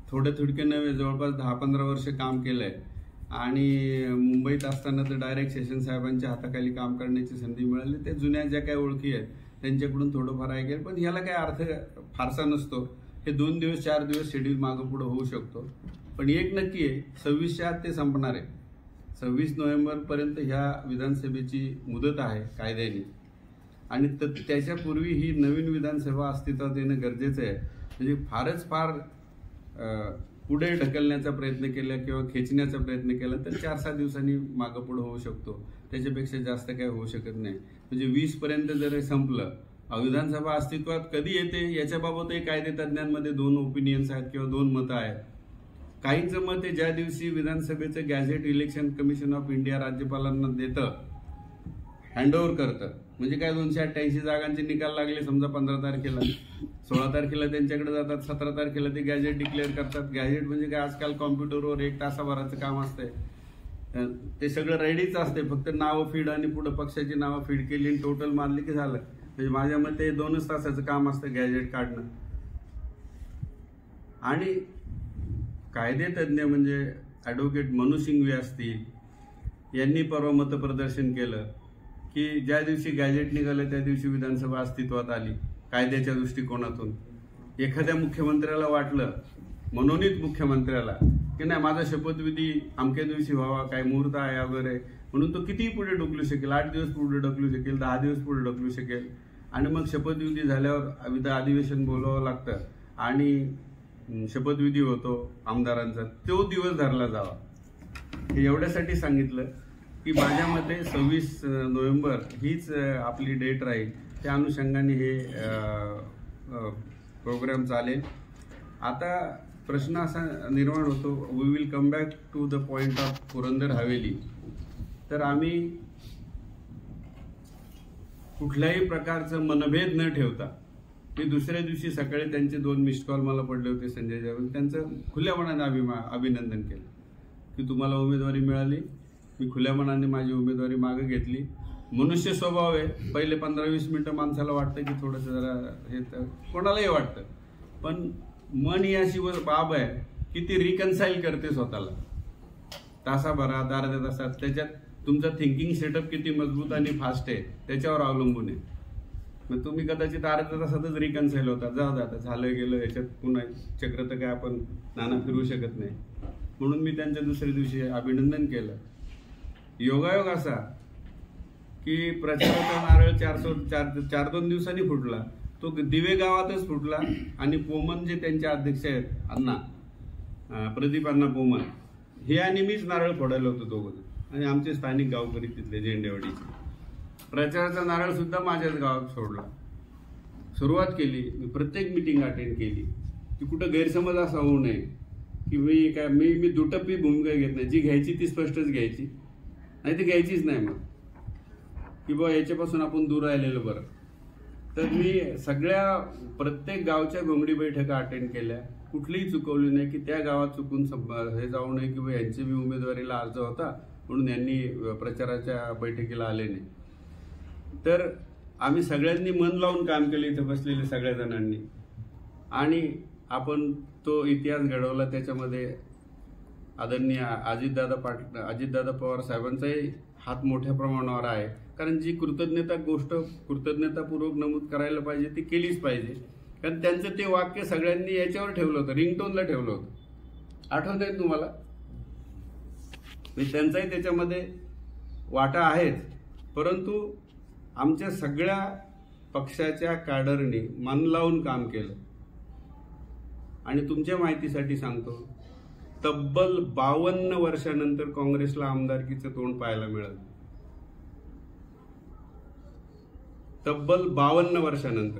थोडके नव्हे जवळपास 10-15 वर्ष काम केलंय. आणि मुंबईत असताना तर डायरेक्ट सेशन साहेबांच्या हाताखाली काम करण्याची संधी मिळाली. ते जुन्या ज्या काही ओळखी आहेत त्यांच्याकडून थोडंफार ऐकेल, पण ह्याला काही अर्थ फारसा नसतो. हे 2 दिवस 4 दिवस शेड्यूल मागं पुढं होऊ शकतो. पण एक नक्की आहे, 26च्या आत ते संपणार आहे. 26 नोव्हेंबरपर्यंत ह्या विधानसभेची मुदत आहे कायद्याने, आणि त्याच्यापूर्वी ही नवीन विधानसभा अस्तित्वात येणं गरजेचं आहे. म्हणजे फार पुढे ढकलण्याचा प्रयत्न केला किंवा खेचण्याचा प्रयत्न केला तर 4-6 दिवसांनी मागं पुढं होऊ शकतो, त्याच्यापेक्षा जास्त काय होऊ शकत नाही. म्हणजे 20 पर्यंत जर संपलं, विधानसभा अस्तित्वात कधी येते याच्याबाबतही कायदेतज्ञांमध्ये 2 ओपिनियन्स आहेत किंवा 2 मतं आहेत. काहींचं मत आहे ज्या दिवशी विधानसभेचं gadget election commission of India राज्यपालांना देतं, हँडओव्हर करतं, म्हणजे काय 288 जागांचे निकाल लागले समजा 15 तारखेला, 16 तारखेला त्यांच्याकडे जातात, 17 तारखेला ते गॅझेट डिक्लेअर करतात. गॅझेट म्हणजे काय, आजकाल कॉम्प्युटरवर 1 तासाभराचं काम असतंय, ते सगळं रेडीच असते, फक्त नावं फीड आणि पुढे पक्षाची नावं फीड केली आणि टोटल मारली की झालं. म्हणजे माझ्या मते 2च तासाचं काम असतं गॅझेट काढणं. आणि कायदेतज्ञ म्हणजे ॲडव्होकेट मनू सिंघवी असतील, यांनी परवा मतप्रदर्शन केलं की ज्या दिवशी गॅझेट निघालं त्या दिवशी विधानसभा अस्तित्वात आली कायद्याच्या दृष्टिकोनातून. एखाद्या मुख्यमंत्र्याला वाटलं, मनोनीत मुख्यमंत्र्याला, की नाही माझा शपथविधी अमक्या दिवशी व्हावा, काय मुहूर्त आहे वगैरे, म्हणून तो कितीही पुढे ढकलू शकेल, 8 दिवस पुढे ढकलू शकेल, 10 दिवस पुढे ढकलू शकेल. आणि मग शपथविधी झाल्यावर अधिवेशन बोलावं लागतं आणि शपथविधी होतो आमदारांचा, तो दिवस धरला जावा. हे एवढ्यासाठी सांगितलं की माझ्या मते 26 नोव्हेंबर हीच आपली डेट राहील. त्या अनुषंगाने हे प्रोग्राम चालेल. आता प्रश्न असा निर्माण होतो, we will come back to the point of Purandar Haveli. तर आम्ही कुठल्याही प्रकारचं मनभेद न ठेवता, मी दुसऱ्या दिवशी सकाळी त्यांचे 2 मिस्ड कॉल मला पडले होते संजय जावळ, त्यांचं खुल्या मनाने अभिनंदन केलं की तुम्हाला उमेदवारी मिळाली. मी खुल्या मनाने माझी उमेदवारी मागे घेतली. मनुष्य स्वभाव आहे, पहिले 15-20 मिनिटं माणसाला वाटतं की थोडंसं जरा हे, तर कोणालाही वाटतं, पण मन ही अशी बाब आहे की ती रिकन्साईल करते स्वतःला तासाभरात, अर्ध्या तासात. त्याच्यात तुमचा थिंकिंग सेटअप किती मजबूत आणि फास्ट आहे त्याच्यावर अवलंबून आहे. मग तुम्ही कदाचित अर्ध्या तासातच रिकन्साईल होता, जाऊ द्या झालं गेलं, याच्यात पुन्हा चक्र तर काय आपण नाना फिरवू शकत नाही. म्हणून मी त्यांच्या दुसऱ्या दिवशी अभिनंदन केलं. योगायोग असा की प्रचाराचा नारळ 4-2 दिवसांनी फुटला, तो दिवे गावातच फुटला. आणि पोमन जे त्यांचे अध्यक्ष आहेत अण्णा, प्रदीप अण्णा पोमन, हे आणि मीच नारळ फोडायला होतो दोघं, आणि आमचे स्थानिक गावकरी तिथले झेंडेवाडीचे. प्रचाराचा नारळ सुद्धा माझ्याच गावात सोडला. सुरुवात केली, मी प्रत्येक मिटिंग अटेंड केली की कुठं गैरसमज असा होऊ नये की मी दुटप्पी भूमिका घेत नाही. जी घ्यायची ती स्पष्टच घ्यायची, नाही ती घ्यायचीच नाही. मग की बा याच्यापासून आपण दूर राहिलेलं बरं. तर मी प्रत्येक गावच्या घोंगडी बैठका अटेंड केल्या, कुठलीही चुकवली नाही की त्या गावात चुकून हे जाऊ नये की यांची बी उमेदवारीला अर्ज होता म्हणून यांनी प्रचाराच्या बैठकीला आले नाही. तर आम्ही सगळ्यांनी मन लावून काम केलं इथं बसलेले सगळ्या जणांनी, आणि आपण तो इतिहास घडवला. त्याच्यामध्ये आदरणीय अजितदादा पवार साहेबांचाही हात मोठ्या प्रमाणावर आहे, कारण जी कृतज्ञतापूर्वक नमूद करायला पाहिजे ती केलीच पाहिजे. कारण त्यांचं ते वाक्य सगळ्यांनी याच्यावर ठेवलं होतं, रिंगटोनला ठेवलं होतं. आठवत आहे तुम्हाला? त्यांचाही त्याच्यामध्ये वाटा आहेच, परंतु आमच्या सगळ्या पक्षाच्या कॅडरनी मन लावून काम केलं. आणि तुमच्या माहितीसाठी सांगतो, तब्बल 52 वर्षानंतर काँग्रेसला आमदारकीचं तोंड पाहायला मिळालं. तब्बल 52 वर्षानंतर.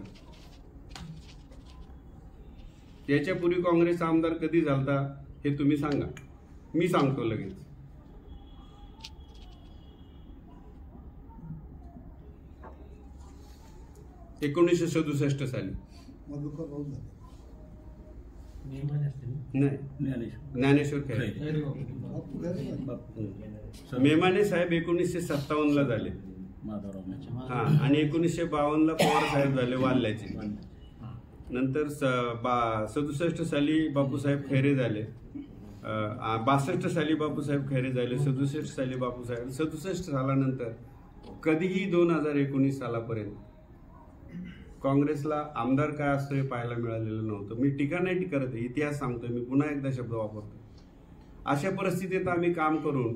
याच्यापूर्वी काँग्रेसचा आमदार कधी झालता हे तुम्ही सांगा, मी सांगतो लगेच. 1967 साली. नाही, ज्ञानेश्वर खैरे. मेमाने साहेब 1957 ला झाले. हा, आणि 1952 ला पवार साहेब झाले वाल्याचे. नंतर 67 साली बापूसाहेब खैरे झाले. 62 साली बापूसाहेब खैरे झाले. 67 साली बापूसाहेब. 67 सालानंतर कधीही 2019 सालापर्यंत काँग्रेसला आमदार काय असतो हे पाहायला मिळालेलं नव्हतं. मी टीका नाही करत, इतिहास सांगतोय, मी पुन्हा एकदा शब्द वापरतो. अशा परिस्थितीत आम्ही काम करून,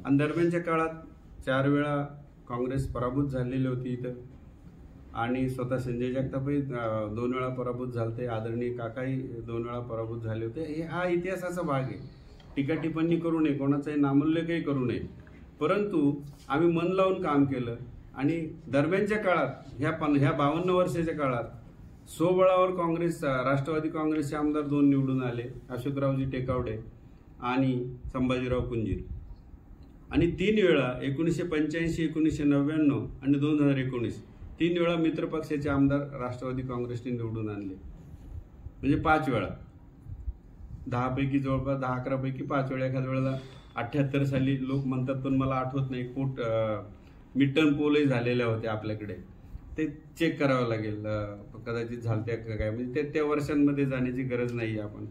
आणि दरम्यानच्या काळात 4 वेळा काँग्रेस पराभूत झालेली होती इथं, आणि स्वतः संजय जगतापही 2 वेळा पराभूत झालते, आदरणीय काकाही 2 वेळा पराभूत झाले होते. हा इतिहासाचा भाग आहे. टीका टिप्पणी करू नये, कोणाचाही नामोल्लेखही करू नये, परंतु आम्ही मन लावून काम केलं. आणि दरम्यानच्या काळात ह्या 52 वर्षाच्या काळात स्वबळावर राष्ट्रवादी काँग्रेसचे आमदार 2 निवडून आले, अशोकरावजी टेकावडे आणि संभाजीराव कुंजीर. आणि 3 वेळा 1985, 1999 आणि 2019 3 वेळा मित्रपक्षाचे आमदार राष्ट्रवादी काँग्रेसने निवडून आणले. म्हणजे 5 वेळा. 10 पैकी जवळपास 10-11 पैकी 5 वेळा. एखाद्या वेळेला 78 साली लोक म्हणतात, पण मला आठवत नाही. मिड टर्म पोलही झालेल्या होत्या आपल्याकडे, ते चेक करावं लागेल, कदाचित झालत्या का काय, म्हणजे त्या वर्षांमध्ये जाण्याची गरज नाही. आपण,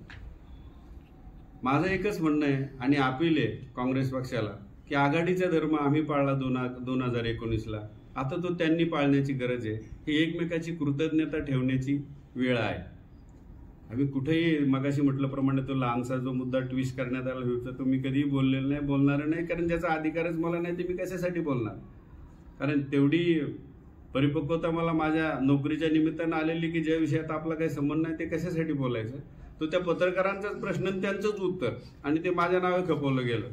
माझं एकच म्हणणं आहे आणि अपील आहे काँग्रेस पक्षाला की आघाडीचा धर्म आम्ही पाळला 2019ला, आता तो त्यांनी पाळण्याची गरज आहे. ही एकमेकाची कृतज्ञता ठेवण्याची वेळ आहे. आम्ही कुठेही मगाशी म्हटल्याप्रमाणे तो लहानसा जो मुद्दा ट्विस्ट करण्यात आला होता तो मी कधीही बोललेला नाही, बोलणार नाही, कारण ज्याचा अधिकारच मला नाही ते मी कशासाठी बोलणार. कारण तेवढी परिपक्वता मला माझ्या नोकरीच्या निमित्तानं आलेली की ज्या विषयात आपला काही संबंध नाही ते कशासाठी बोलायचं. तो त्या पत्रकारांचाच प्रश्न, त्यांचंच उत्तर, आणि ते माझ्या नावे खपवलं गेलं,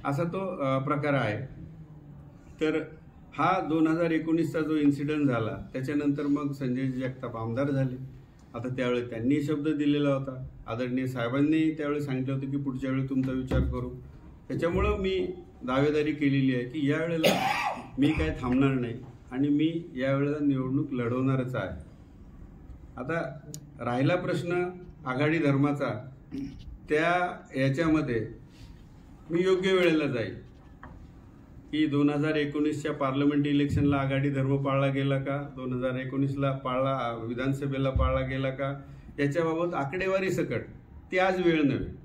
असा तो प्रकार आहे. तर हा 2019चा जो इन्सिडेंट झाला त्याच्यानंतर मग संजय जगताप आमदार झाले. आता त्यावेळी त्यांनी शब्द दिलेला होता, आदरणीय साहेबांनी त्यावेळी सांगितलं होतं की पुढच्या वेळी तुमचा विचार करू. त्याच्यामुळं मी दावेदारी केलेली आहे की यावेळेला मी काय थांबणार नाही आणि मी यावेळेला निवडणूक लढवणारच आहे. आता राहिला प्रश्न आघाडी धर्माचा, त्या याच्यामध्ये मी योग्य वेळेला जाईल की 2019च्या पार्लमेंट इलेक्शनला आघाडी धर्म पाळला गेला का, 2019ला विधानसभेला पाळला गेला का, याच्याबाबत आकडेवारी सकट ती आज वेळ नव्हे.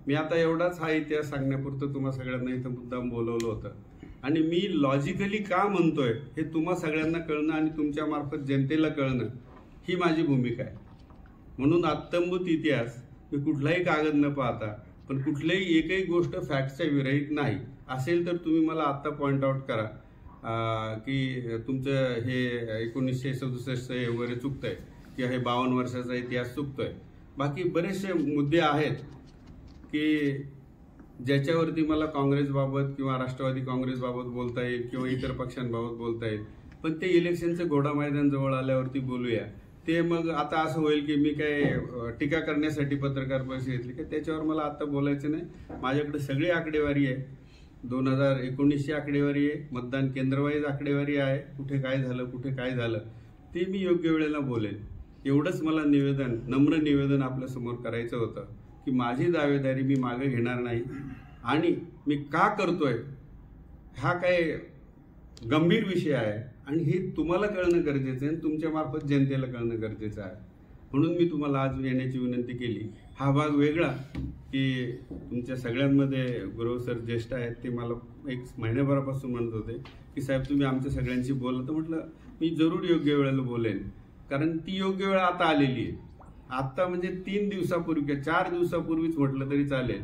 मी आता एवढाच हा इतिहास सांगण्यापुरतं तुम्हा सगळ्यांना इथं मुद्दाम बोलवलं होतं. आणि मी लॉजिकली का म्हणतोय हे तुम्हा सगळ्यांना कळणं आणि तुमच्या मार्फत जनतेला कळणं ही माझी भूमिका आहे. म्हणून अत्तंभूत इतिहास मी कुठलाही कागद न पाहता, पण कुठल्याही एकही गोष्ट फॅक्टच्या विरहित नाही असेल तर तुम्ही मला आत्ता पॉइंट आउट करा. की तुमचं हे 1967 हे वगैरे चुकतंय किंवा हे 52 वर्षाचा इतिहास चुकतोय. बाकी बरेचसे मुद्दे आहेत की ज्याच्यावरती मला काँग्रेसबाबत किंवा राष्ट्रवादी काँग्रेसबाबत बोलता येईल किंवा इतर पक्षांबाबत बोलता येईल, पण ते इलेक्शनचं घोडा मैदान जवळ आल्यावरती बोलूया. ते मग आता असं होईल की मी काय टीका करण्यासाठी पत्रकार परिषद घेतली की त्याच्यावर मला आता बोलायचं नाही. माझ्याकडे सगळी आकडेवारी आहे, 2019ची आकडेवारी आहे, मतदान केंद्रवाईज आकडेवारी आहे, कुठे काय झालं कुठे काय झालं ते मी योग्य वेळेला बोलेन. एवढंच मला निवेदन, नम्र निवेदन आपल्यासमोर करायचं होतं की माझी दावेदारी मी मागे घेणार नाही आणि मी का करतोय हा काय गंभीर विषय आहे आणि हे तुम्हाला कळणं गरजेचं आहे, तुमच्या मार्फत जनतेला कळणं गरजेचं आहे. म्हणून मी तुम्हाला आज येण्याची विनंती केली. हा भाग वेगळा की तुमच्या सगळ्यांमध्ये गुरव सर ज्येष्ठ आहेत, ते मला एक महिन्याभरापासून म्हणत होते की साहेब तुम्ही आमच्या सगळ्यांशी बोलला. तर म्हटलं मी जरूर योग्य वेळेला बोलेन, कारण ती योग्य वेळ आता आलेली आहे. आत्ता म्हणजे 3 दिवसापूर्वी किंवा 4 दिवसापूर्वीच म्हटलं तरी चालेल.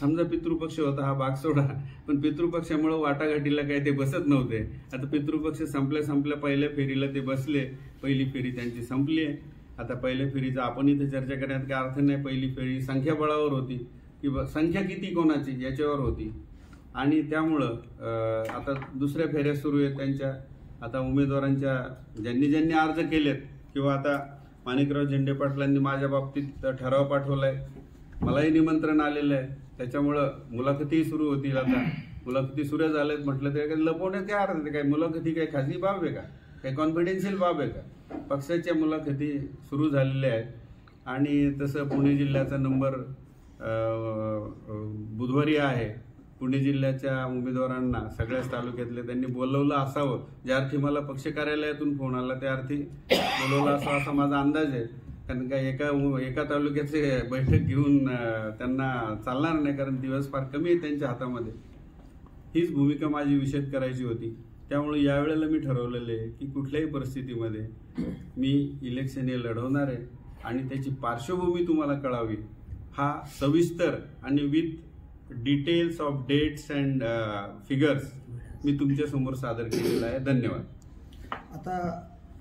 समजा पितृपक्ष होता, हा भाग सोडा, पण पितृपक्षामुळे वाटाघाटीला काही ते बसत नव्हते. आता पितृपक्ष संपल्या पहिल्या फेरीला ते बसले, पहिली फेरी त्यांची संपली आहे. आता पहिल्या फेरीचा आपण इथे चर्चा करण्यात काही अर्थ नाही. पहिली फेरी संख्याबळावर होती की संख्या किती कोणाची याच्यावर होती आणि त्यामुळं आता दुसऱ्या फेऱ्या सुरू आहेत त्यांच्या. आता उमेदवारांच्या ज्यांनी अर्ज केलेत किंवा आता माणिकराव झेंडे पाटलांनी माझ्या बाबतीत ठराव पाठवलाय, मलाही निमंत्रण आलेलं आहे, त्याच्यामुळं मुलाखतीही सुरू होतील. आता मुलाखती सुरू झाल्यात म्हटलं तर काही लपवण्यात काय अर्थ आहे? काय मुलाखती काही खाजगी बाब आहे का? काही कॉन्फिडेन्शियल बाब आहे का? पक्षाच्या मुलाखती सुरू झालेल्या आहेत आणि तसं पुणे जिल्ह्याचा नंबर बुधवारी आहे. पुणे जिल्ह्याच्या उमेदवारांना सगळ्याच तालुक्यातले त्यांनी बोलवलं असावं. ज्या अर्थी मला पक्ष कार्यालयातून फोन आला त्या अर्थी बोलवलं असावं असा माझा अंदाज आहे. कारण का एका तालुक्याचे बैठक घेऊन त्यांना चालणार नाही, कारण दिवस फार कमी आहे त्यांच्या हातामध्ये. हीच भूमिका माझी विशद करायची होती. त्यामुळे यावेळेला मी ठरवलेलं आहे की कुठल्याही परिस्थितीमध्ये मी इलेक्शन हे लढवणार आहे आणि त्याची पार्श्वभूमी तुम्हाला कळावी, हा सविस्तर आणि with details of dates and figures मी तुमच्या समोर सादर केलेला आहे. धन्यवाद. आता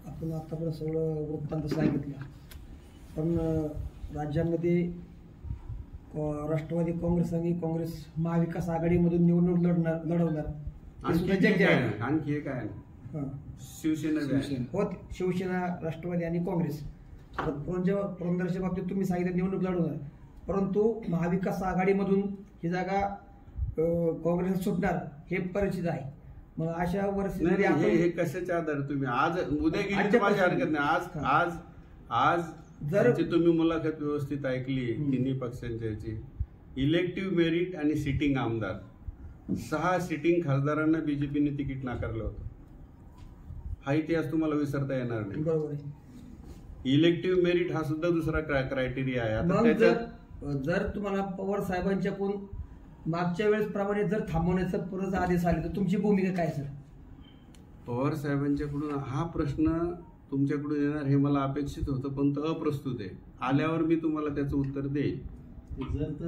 आपण आतापर्यंत सगळं वृत्तांत सांगितलं, पण राज्यामध्ये राष्ट्रवादी काँग्रेस आणि काँग्रेस महाविकास आघाडीमधून निवडणूक लढवणार. आणखी एक आहे शिवसेना होत, शिवसेना, राष्ट्रवादी आणि काँग्रेस. पुरंदरच्या बाबतीत तुम्ही सांगितलं निवडणूक लढवणार, परंतु महाविकास आघाडीमधून ही जागा काँग्रेस सुटणार हे परिचित आहे. मग अशा परिस्थितीत हे कशाच्या आधार तुम्ही आज उद्या गेली माझी हरकत नाही. आज जर तुम्ही मुलाखत व्यवस्थित ऐकली तिन्ही पक्षांची, इलेक्टिव्ह मेरिट आणि सिटिंग आमदार 6 सिटिंग खासदारांना बीजेपीने तिकीट नाकारलं होतं. हा इतिहास तुम्हाला विसरता येणार नाही. बरोबर आहे. इलेक्टिव्ह मेरिट हा सुद्धा दुसरा क्रायटेरिया आहे. जर तुम्हाला पवार साहेबांच्याकडून मागच्या वेळेस प्रमाणे जर थांबवण्याचा परत आदेश आले तर तुमची भूमिका काय सर? पवार साहेबांच्याकडून हा प्रश्न तुमच्याकडून येणार हे मला अपेक्षित होतं, पण तो अप्रस्तुत आहे. आल्यावर मी तुम्हाला त्याचं उत्तर देईल.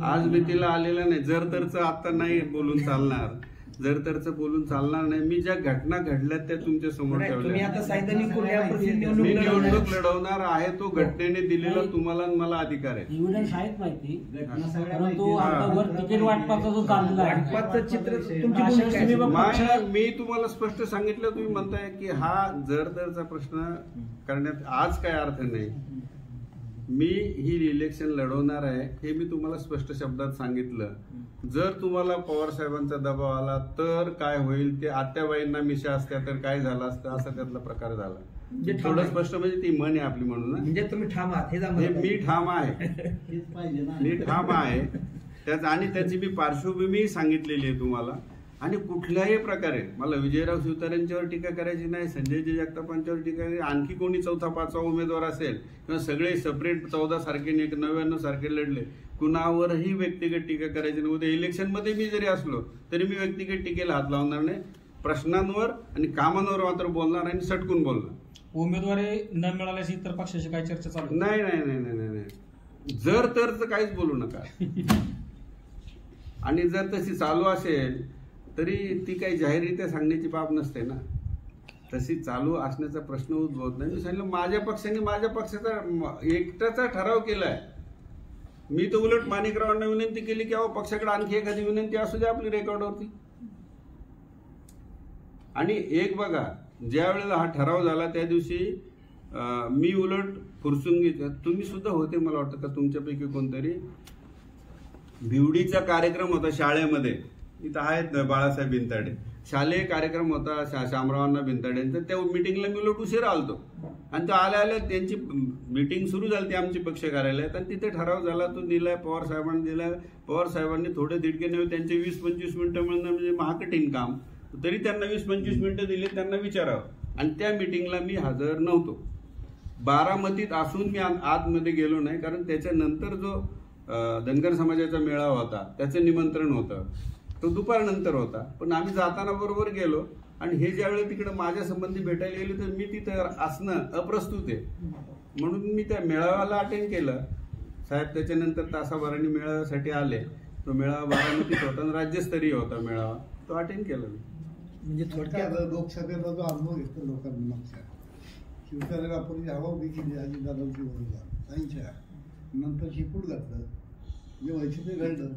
आज मी तिला आलेला नाही. जर तरचं आता नाही बोलून चालणार, जर तरचं बोलून चालणार नाही. मी ज्या घटना घडल्यात त्या तुमच्या समोर ठेवल्या. मी निवडणूक लढवणार आहे, तो घटनेने दिलेला तुम्हाला मला अधिकार आहे. एव्हिडन्स आहेत माहिती, परंतु वर तिकीट वाटपाचा जो चाललेला आहे चित्र मी तुम्हाला स्पष्ट सांगितलं. तुम्ही म्हणताय की हा जर तरचा प्रश्न करण्यात आज काय अर्थ नाही. मी ही इलेक्शन लढवणार आहे हे मी तुम्हाला स्पष्ट शब्दात सांगितलं. जर तुम्हाला पवार साहेबांचा दबाव आला तर काय होईल ते आत्याबाईंना मिशा असत्या तर काय झालं असतं, असा त्यातला प्रकार झाला. थोडं स्पष्ट म्हणजे ती म्हण आहे आपली म्हणून ना, म्हणजे तुम्ही ठाम आहात मी ठाम आहे, मी ठाम आहे त्याच. आणि त्याची मी पार्श्वभूमी सांगितलेली आहे तुम्हाला. आणि कुठल्याही प्रकारे मला विजयराव शिवतारेंच्यावर टीका करायची नाही, संजयजी जगतापांच्यावर टीका करायची, आणखी कोणी 4था 5वा उमेदवार असेल किंवा सगळे सेपरेट 14 सारखे 99 सारखे लढले, कुणावरही व्यक्तिगत टीका करायची नाही. उद्या इलेक्शन मध्ये मी जरी असलो तरी मी व्यक्तिगत टीकेला हात लावणार नाही. प्रश्नांवर आणि कामांवर मात्र बोलणार आणि सटकून बोलणार. उमेदवारी न मिळाल्यास इतर पक्षाची काही चर्चा चालू नाही नाही नाही नाही नाही. जर तरच काहीच बोलू नका. आणि जर तशी चालू असेल तरी ती काही जाहीररित्या सांगण्याची बाब नसते ना. तशी चालू असण्याचा प्रश्न उद्भवत नाही. मी सांगितलं माझ्या पक्षाने माझ्या पक्षाचा एकटाचा ठराव केलाय. मी तर उलट माणिकरावांना विनंती केली की अहो पक्षाकडे आणखी एखादी विनंती असू द्या आपली रेकॉर्डवरती. आणि एक बघा, ज्या वेळेला हा ठराव झाला त्या दिवशी मी उलट फुरसुंगी, तुम्ही सुद्धा होते मला वाटतं का तुमच्यापैकी कोणतरी, भिवडीचा कार्यक्रम होता शाळेमध्ये, इथं आहेत बाळासाहेब बिनताडे, शालेय कार्यक्रम होता शामरावांना बिनताडेंचा. त्या मिटिंगला मी उलट उशीर आलतो आणि तो आल्या आल्या त्यांची मिटिंग सुरू झाली आमची पक्ष कार्यालयात आणि तिथे ठराव झाला, तो दिलाय पवार साहेबांनी दिलाय. पवार साहेबांनी थोडे दिडके नव्हे त्यांचे 20-25 मिनिटं मिळणं म्हणजे महाकठीण काम, तरी त्यांना 20-25 मिनिटं दिले त्यांना विचारावं. आणि त्या मिटिंगला मी हजर नव्हतो. बारामतीत असून मी आतमध्ये गेलो नाही, कारण त्याच्यानंतर जो धनगर समाजाचा मेळावा होता त्याचं निमंत्रण होतं, तो दुपारनंतर होता. पण आम्ही जाताना बरोबर गेलो आणि हे ज्यावेळी तिकडे माझ्या संबंधी भेटायला गेले तर मी तिथं असणं अप्रस्तुत आहे म्हणून मी त्या मेळाव्याला अटेंड केलं. साहेब त्याच्यानंतर तासाभराने मेळाव्यासाठी आले. तो मेळावा बारामतीत होता आणि राज्यस्तरीय होता मेळावा, तो अटेंड केला मी. म्हणजे थोडक्यात लोकसभेचा जो अनुभव घेतला लोकांनी मागच्या शिवसेनेला आपण हवा उभी केली अजितदादांची त्यांच्या नंतर शिपूट घातलं, जे वैशिष्ट्य घडलं.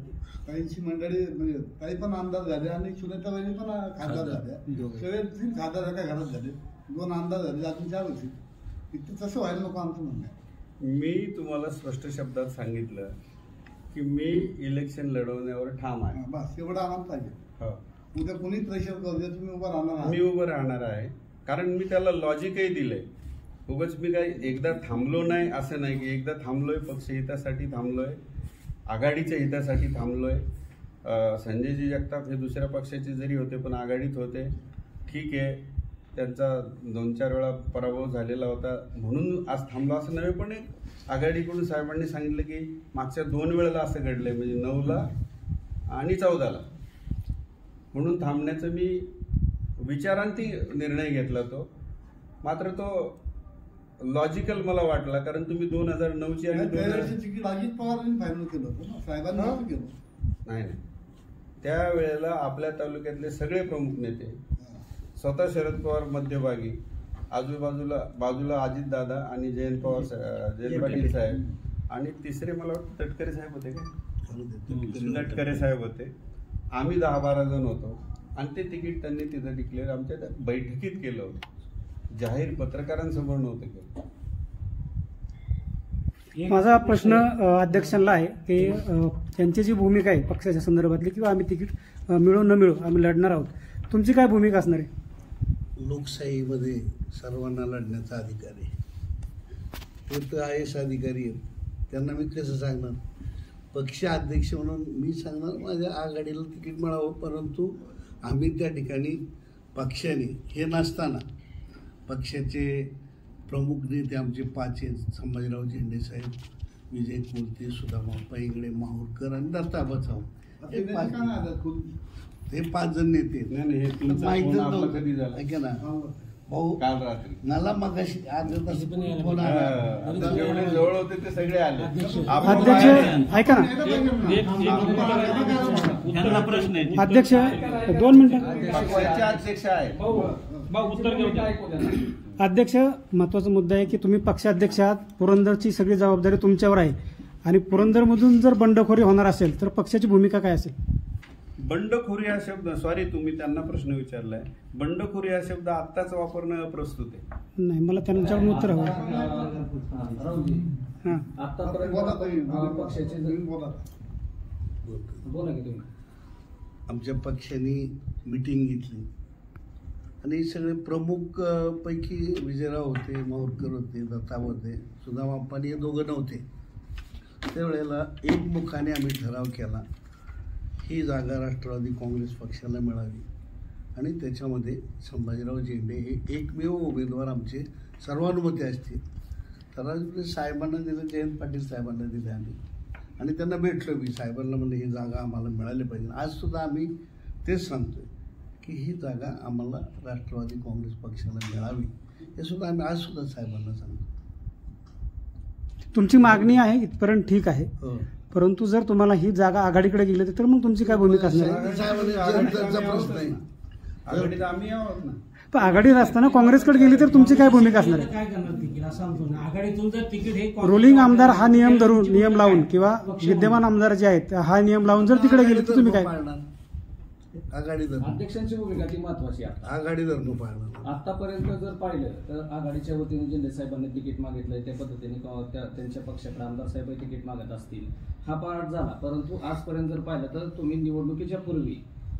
काहींची मंडळी म्हणजे काही पण आमदार झाले आणि सुनेताबाईंनी पण खासदार झाल्या, सगळे 3 खासदार एका घरात झाले, 2 आमदार झाले, अजून 4 होते. इथे तसं व्हायला नको आमचं म्हणणं आहे. मी तुम्हाला स्पष्ट शब्दात सांगितलं की मी इलेक्शन लढवण्यावर ठाम आहे. बस एवढं आम्हाला पाहिजे. हो, उद्या कोणी प्रेशर करू दे तुम्ही उभं राहणार आहात. मी उभं राहणार आहे, कारण मी त्याला लॉजिकही दिलंय. उगाच मी काही एकदा थांबलो नाही असं नाही की एकदा थांबलोय, पक्ष हितासाठी थांबलोय, आघाडीच्या हितासाठी थांबलोय. संजयजी जगताप हे दुसऱ्या पक्षाचे जरी होते पण आघाडीत होते, ठीक आहे, त्यांचा 2-4 वेळा पराभव झालेला होता म्हणून आज थांबलो असं नव्हे. पण एक आघाडीकडून साहेबांनी सांगितलं की मागच्या 2 वेळेला असं घडलंय, म्हणजे 9ला आणि 14ला, म्हणून थांबण्याचं मी विचारांती निर्णय घेतला. तो मात्र तो लॉजिकल मला वाटला, कारण तुम्ही 2009ची आणि तिकीट अजित पवारांनी फायनल केलं होतं ना, साहेबांनी नव्हतं केलं. नाही, त्यावेळेला आपल्या तालुक्यातले सगळे प्रमुख नेते, स्वतः शरद पवार मध्यभागी, बाजूला अजितदादा आणि जयंत पाटील साहेब, आणि तिसरे मला वाटतं तटकरे साहेब होते का, तटकरे साहेब होते. आम्ही 10-12 जण होतो आणि ते तिकीट त्यांनी तिथं डिक्लेअर आमच्या बैठकीत केलं होतं, जाहीर पत्रकारांसमोर नव्हतं केलं. माझा प्रश्न अध्यक्षांना आहे की त्यांची जी भूमिका आहे पक्षाच्या संदर्भातली, किंवा आम्ही तिकीट मिळो न मिळो आम्ही लढणार आहोत, तुमची काय भूमिका असणार आहे? लोकशाहीमध्ये सर्वांना लढण्याचा अधिकार आहे. ते तर IAS अधिकारी आहेत, त्यांना मी कसं सांगणार? पक्ष अध्यक्ष म्हणून मी सांगणार माझ्या आघाडीला तिकीट मिळावं, परंतु आम्ही त्या ठिकाणी पक्षाने हे नसताना पक्षाचे प्रमुख नेते आमचे 5 आहेत, संभाजीराव झेंडे साहेब, विजय कोलते, सुदामा पैंगडे, माहूरकर आणि दत्ता बचाव, हे 5 जण नेते ऐका ना भाऊ. काल रात्री मला मगाशी अर्ध्या तास फोन जेवढे जवळ होते ते सगळे आले. अध्यक्ष ऐका ना, अध्यक्ष 2 मिनिटं. पक्षाचे अध्यक्ष आहे. अध्यक्ष, महत्वाचा मुद्दा आहे की तुम्ही पक्षाध्यक्ष आहात, पुरंदरची सगळी जबाबदारी तुमच्यावर आहे आणि पुरंदरमधून जर बंडखोरी होणार असेल तर पक्षाची भूमिका काय असेल? बंडखोरी हा शब्द, सॉरी तुम्ही त्यांना प्रश्न विचारलाय, बंडखोरी हा शब्द आत्ताच वापरणं अप्रस्तुत आहे. नाही, मला त्यांच्याकडून उत्तर हवं. हां, आमच्या पक्षाने मिटिंग घेतली आणि सगळे प्रमुख पैकी विजयराव होते, माहूरकर होते, दत्ता होते, सुदामा पाणी, हे 2 नव्हते. त्यावेळेला एकमुखाने आम्ही ठराव केला, ही जागा राष्ट्रवादी काँग्रेस पक्षाला मिळावी आणि त्याच्यामध्ये संभाजीराव झेंडे हे एकमेव उमेदवार आमचे सर्वानुमते असतील. तर साहेबांना दिलं, जयंत पाटील साहेबांना दिले आम्ही आणि त्यांना भेटलो मी. साहेबांना म्हणलं ही जागा आम्हाला मिळाली पाहिजे. आजसुद्धा आम्ही तेच सांगतोय की ही जागा आम्हाला राष्ट्रवादी काँग्रेस पक्षाला मिळावी, हे सुद्धा आम्ही आजसुद्धा साहेबांना सांगतो. तुमची मागणी आहे इथपर्यंत ठीक आहे, हो, परंतु जर तुम्हाला ही जागा आघाडीकडे गेली तर मग तुमची काय भूमिका असणार आहे? साहेबांचा प्रश्न आहे. आघाडीत आम्ही आहोत ना. पण आघाडीत असताना काँग्रेसकडे गेली तर तुमची काय भूमिका असणार आहे? काय करणार तिकीट असं आमचं म्हणणं. आघाडीतून जर तिकीट हे रोलिंग आमदार हा नियम लावून किंवा विद्यमान आमदार जे आहेत हा नियम लावून जर तिकडे गेले तर तुम्ही काय? आघाडी धर्म, अध्यक्षांची भूमिका ती महत्वाची आहे. आघाडी धर्म पाळणार. आतापर्यंत जर पाहिलं तर आघाडीच्या वतीने जिल्हे साहेबांनी तिकीट मागितलंय त्या पद्धतीने त्यांच्या पक्षाकडे आमदार साहेब तिकीट मागत असतील, हा पाठ झाला. परंतु आजपर्यंत जर पाहिलं तर तुम्ही निवडणुकीच्या पूर्वी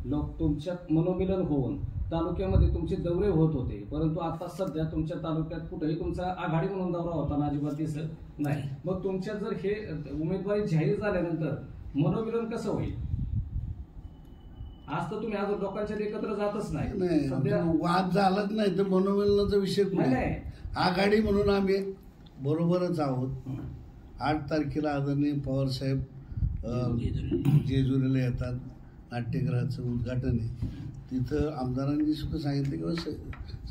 लोक तुमच्यात मनोमिलन होऊन तालुक्यामध्ये तुमचे दौरे होत होते, परंतु आता सध्या तुमच्या तालुक्यात कुठेही तुमचा आघाडी म्हणून दौरा होताना अजिबात दिसत नाही. मग तुमच्या जर हे उमेदवारी जाहीर झाल्यानंतर मनोमिलन कसं होईल? आज तर तुम्ही अजून लोकांच्या एकत्र जातच नाही. नाही, सध्या वाद झालाच नाही तर मनोमिलनाचा विषय कुठे? नाही. आघाडी म्हणून आम्ही बरोबरच आहोत. 8 तारखेला आदरणीय पवार साहेब जेजुरीला येतात, नाट्यगृहाचं उद्घाटन आहे. तिथं आमदारांनी सुद्धा सांगितलं की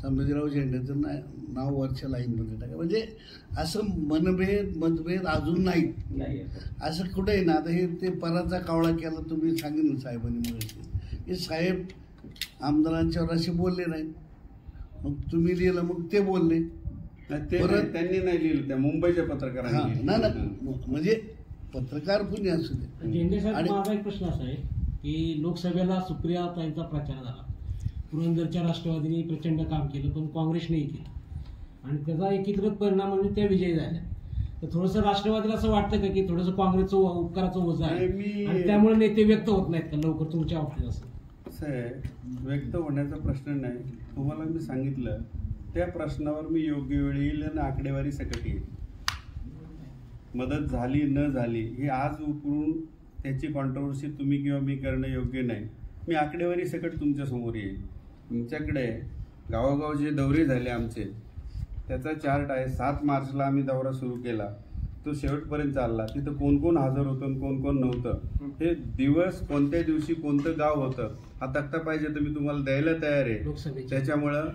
संभाजीराव झेंडेचं नाव वरच्या लाईनमध्ये टाका. म्हणजे असं मतभेद अजून नाही. असं कुठे आहे ना. आता हे ते पराचा कावळा केला तुम्ही सांगितलं साहेबांनी मग हे साहेब आमदारांच्यावर असे बोलले नाही. मग तुम्ही लिहिलं मग ते बोलले. परत त्यांनी नाही लिहिलं, त्या मुंबईच्या पत्रकारांनी. ना म्हणजे पत्रकार कुणी असू दे. झेंडे साहेब, माझा एक प्रश्न असा आहे की लोकसभेला सुप्रियाताईंचा प्रचार झाला, पुरंदरच्या राष्ट्रवादीने प्रचंड काम केलं पण काँग्रेसनेही केलं आणि त्याचा एकीकृत परिणाम म्हणजे त्या विजयी झाल्या. तर थोडंसं राष्ट्रवादीला असं वाटतं का की थोडंसं काँग्रेसचं उपकाराचं ओझं आहे आणि त्यामुळे नेते व्यक्त होत नाहीत का लवकर तुमच्या बाबतीत? असं आहे, व्यक्त होण्याचा प्रश्न नाही. तुम्हाला मी सांगितलं त्या प्रश्नावर मी योग्य वेळी येईल आणि आकडेवारी सकट येईल. मदत झाली न झाली हे आज उकरून त्याची कॉन्ट्रोवर्सी तुम्ही किंवा मी करणं योग्य नाही. मी आकडेवारी सकट तुमच्यासमोर येईल. तुमच्याकडे गावोगाव जे दौरे झाले आमचे त्याचा चार्ट आहे. 7 मार्चला आम्ही दौरा सुरू केला, तो शेवटपर्यंत चालला. तिथं कोण कोण हजर होतं आणि कोण कोण नव्हतं, हे दिवस कोणत्या दिवशी कोणतं गाव होतं हा तक्ता पाहिजे तर मी तुम्हाला द्यायला तयार आहे. त्याच्यामुळं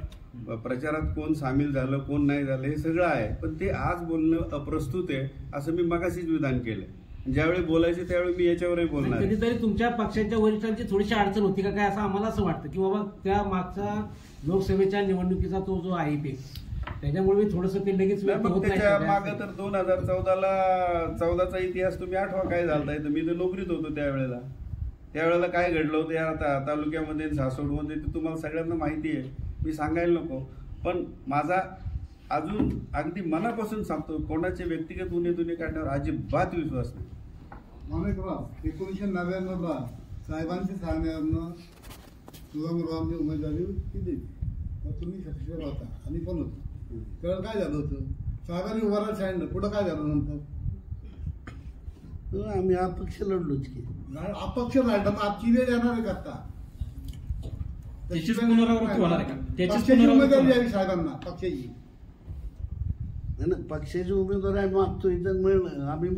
प्रचारात कोण सामील झालं कोण नाही झालं हे सगळं आहे. पण ते आज बोलणं अप्रस्तुत आहे असं मी मगाशीच विधान केलं. ज्यावेळी बोलायचे त्यावेळी मी याच्यावरही बोलणार. कधीतरी तुमच्या पक्षाच्या वरिष्ठांची थोडीशी अडचण होती का काय असं आम्हाला असं वाटतं की बाबा त्या मागचा लोकसभेच्या निवडणुकीचा तो जो आहे ते त्याच्यामुळे मी थोडंसं ते लगेच व्यक्त होत नाही. त्याच्या मागं तर 2014चा इतिहास तुम्ही आठवा काय झालता. मी तर नोकरीत होतो त्यावेळेला काय घडलं होतं या तालुक्यामध्ये सासवडमध्ये ते तुम्हाला सगळ्यांना माहिती आहे. मी सांगायला नको. पण माझा अजून अगदी मनापासून सांगतो कोणाचे व्यक्तिगत उणे काढण्यावर अजिबात विश्वास नाही. माणिकराव 1999ला साहेबांची सांगण्यावरनं सुधामरावांची उमेदवारी दिली तर तुम्ही सक्सेस होता आणि पण होतो. तेव्हा काय झालं होतं, साहेबांनी उभारायला सांगितलं, पुढं काय झालं नंतर? आम्ही अपक्ष लढलोच की. अपक्ष लढलं मग आपची वेळ येणार आहे का आता? त्याचीच पुनरावृत्ती होणार आहे का? त्याचीच पक्षाची उमेदवारी पुनरावृत्ती द्यावी साहेबांना, पक्षाची. नाही ना, पक्षाची उमेदवारी आम्ही मागतो इथं आम्ही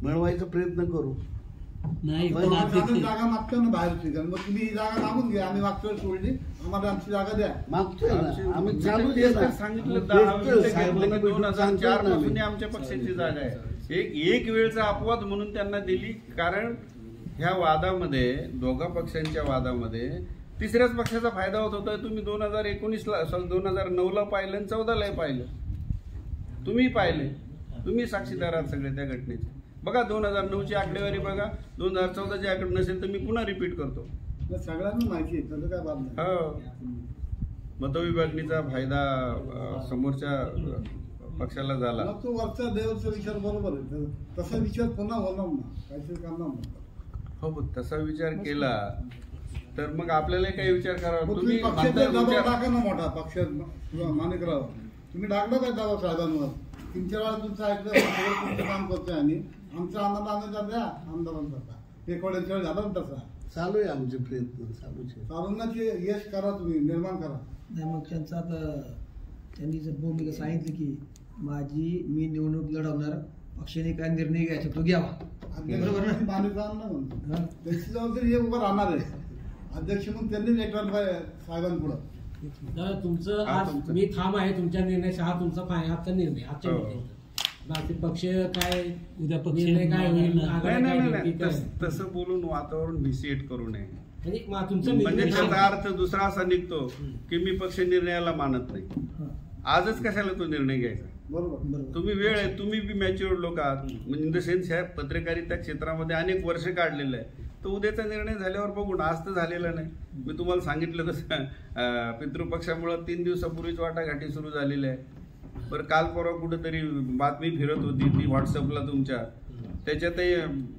मिळवायचा प्रयत्न करू. नाही पण आम्ही जागा मागतो ना बाहेर ठिकाणी, मग तुम्ही ही जागा मागून घ्या. आम्ही मागतोय सोडली, आम्हाला आमची जागा द्या. मागतोय ना आम्ही चालू सांगितलं 2004 पासून आमच्या पक्षाची जागा आहे. एक वेळचा अपवाद म्हणून त्यांना दिली. कारण ह्या वादामध्ये दोघा पक्षांच्या वादामध्ये तिसऱ्याच पक्षाचा फायदा होत होता. तुम्ही 2019ला 2009ला पाहिलं आणि 14लाही पाहिलं. तुम्ही पाहिले, तुम्ही साक्षीदार आहात सगळे त्या घटनेचे. बघा 2009ची आकडेवारी बघा, 2014ची आकडे नसेल तर मी पुन्हा रिपीट करतो. सगळ्यांना माहिती आहे, त्याचं काय बाब नाही. हो, मतविभागणीचा फायदा समोरच्या पक्षाला झाला. मग तो वरचा देवचा विचार बरोबर आहे, तसा विचार पुन्हा होणार ना, काहीतरी करणार ना. हो, तसा विचार केला तर मग आपल्याला काही विचार करावा. तुम्ही पक्षाचा दबाव टाका ना मोठा पक्ष माणिकराव. तुम्ही टाकलं काय दबाव साहेबांवर? 3-4 वेळा तुमचं ऐकलं, तुमचं काम करतोय आणि आमचा आमदार द्या आमदारांचा. एकवड्याचा वेळ झाला ना तसा. चालू आहे आमचे प्रयत्न, चालून यश करा, तुम्ही निर्माण करा. नाही मग त्यांचं आता त्यांनी जर भूमिका सांगितली की मी निवडणूक लढवणार, पक्षाने काय निर्णय घ्यायचा तो घ्यावा. बरोबर ना, माणिकरावांना म्हणतो त्यांची जबाबदारी हे उभं राहणार आहे. अध्यक्ष म्हणून त्यांनी लेटर साहेबांपुढं. तुमचं आज मी ठाम आहे तुमच्या निर्णयाचा, हा तुमचा आजचा निर्णय आजच्या निर्णय. बाकी पक्ष काय उद्या पक्ष निर्णय काय होईल नाही आघाड्या नाही काय नाही नक्की काय? तसं बोलून वातावरण भिसिएट करू नये. म्हणजे तुमचं म्हणजे निर्णय त्याचा अर्थ दुसरा असा निघतो की मी पक्ष निर्णयाला मानत नाही. आजच कशाला तो निर्णय घ्यायचा. बरोबर. तुम्ही वेळ आहे, तुम्ही बी मॅच्युअर्ड लोक आहात. म्हणजे इन द सेन्स ह्या पत्रकारिता क्षेत्रामध्ये अनेक वर्ष काढलेलं आहे. तो उद्याचा निर्णय झाल्यावर बघून, आज तर झालेला नाही. मी तुम्हाला सांगितलं तसं पितृपक्षामुळे 3 दिवसापूर्वीच वाटाघाटी सुरू झालेल्या आहे. बरं, काल परवा कुठेतरी बातमी फिरत होती ती व्हॉट्सअपला तुमच्या, त्याच्यातही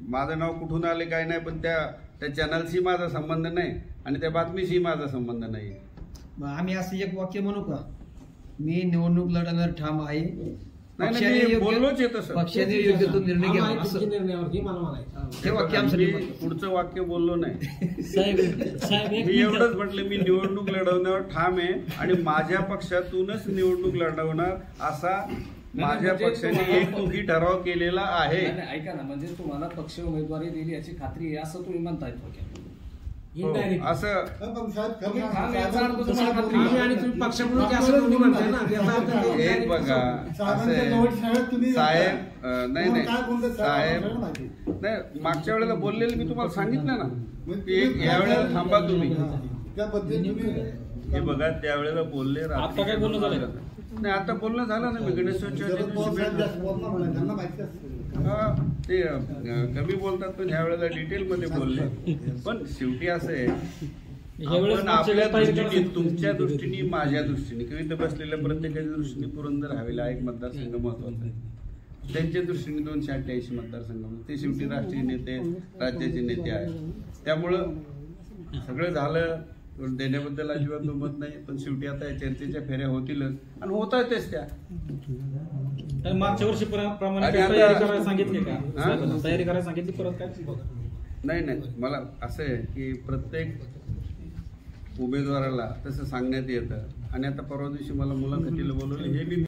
माझं नाव कुठून आले काय नाही, पण त्या चॅनलशी माझा संबंध नाही आणि त्या बातमीशी माझा संबंध नाही. आम्ही असं एक वाक्य म्हणू का, मी निवडणूक लढवणार ठाम आहे, नाही, बोललोच आहे तसं. पक्षाने योग्य तो निर्णय घ्यावा तुमच्या असं निर्णयावरती मला म्हणायचं. हे वाक्य आमचं मी निर्णय. पुढचं वाक्य बोललो नाही. साहेब एक मी एवढंच म्हटलं, मी निवडणूक लढवण्यावर ठाम आहे आणि माझ्या पक्षातूनच निवडणूक लढवणार असा माझ्या पक्षाने एकमुखी ठराव केलेला आहे. नाही, ऐका ना, म्हणजे तुम्हाला पक्ष उमेदवारी दिली याची खात्री आहे असं तुम्ही म्हणताय थोडक्यात. हो, Indirect. असं पण साहेब तुम्ही खरं ठाम सांगा. याचा अर्थ तुम्हाला खात्री आम्ही आहे. आणि तुम्ही पक्षाप्रमुख असं दोन्ही म्हणताय ना, याचा अर्थ तो एक direct बघा असं. असं साहेबांच्या जवळ शाळेत तुम्ही आहे. साहेब नाही तुम्हाला नाही काय बोलतात साहेब आपल्याला माहिती. नाही, मागच्या वेळेला बोललेलं मी तुम्हाला सांगितलं ना मग की यावेळेला थांबा तुम्ही. त्या पद्धतीने तुम्ही हे बघा, त्यावेळेला बोलले आता काय बोलणं झालं? नाही, आता बोलणं झालं ना. मी गणेशोत्सवाच्या शरद पवार साहेब दिवशी जास्त बोलणार नाही, त्यांना माहिती असते. ते कमी बोलतात, पण ह्या वेळेला डिटेलमध्ये बोलले. पण शेवटी असं आहे, ह्यावेळेस आपण मागच्या आपल्या वेळेस दृष्टीने, तुमच्या दृष्टीने, माझ्या दृष्टीने किंवा इथं बसलेल्या प्रत्येकाच्या दृष्टीने पुरंदर हवेला एक मतदारसंघ महत्वाचा आहे. त्यांच्या दृष्टीने 288 मतदारसंघ, ते शेवटी राष्ट्रीय नेते, राज्याचे नेते आहेत. त्यामुळं सगळं झालं देण्याबद्दल अजिबात दुमत नाही. पण शेवटी आता या चर्चेच्या फेऱ्या होतीलच आणि होत आहेतच त्या. तर मागच्या वर्षी प्रमाणे आणि तयारी आता- करायला सांगितली का? हा? तयारी करायला सांगितली परत काय? नाही, मला असं आहे की प्रत्येक उमेदवाराला तसं सांगण्यात येतं. आणि आता परवा दिवशी मला मुलाखतीला बोलवलं, हे बी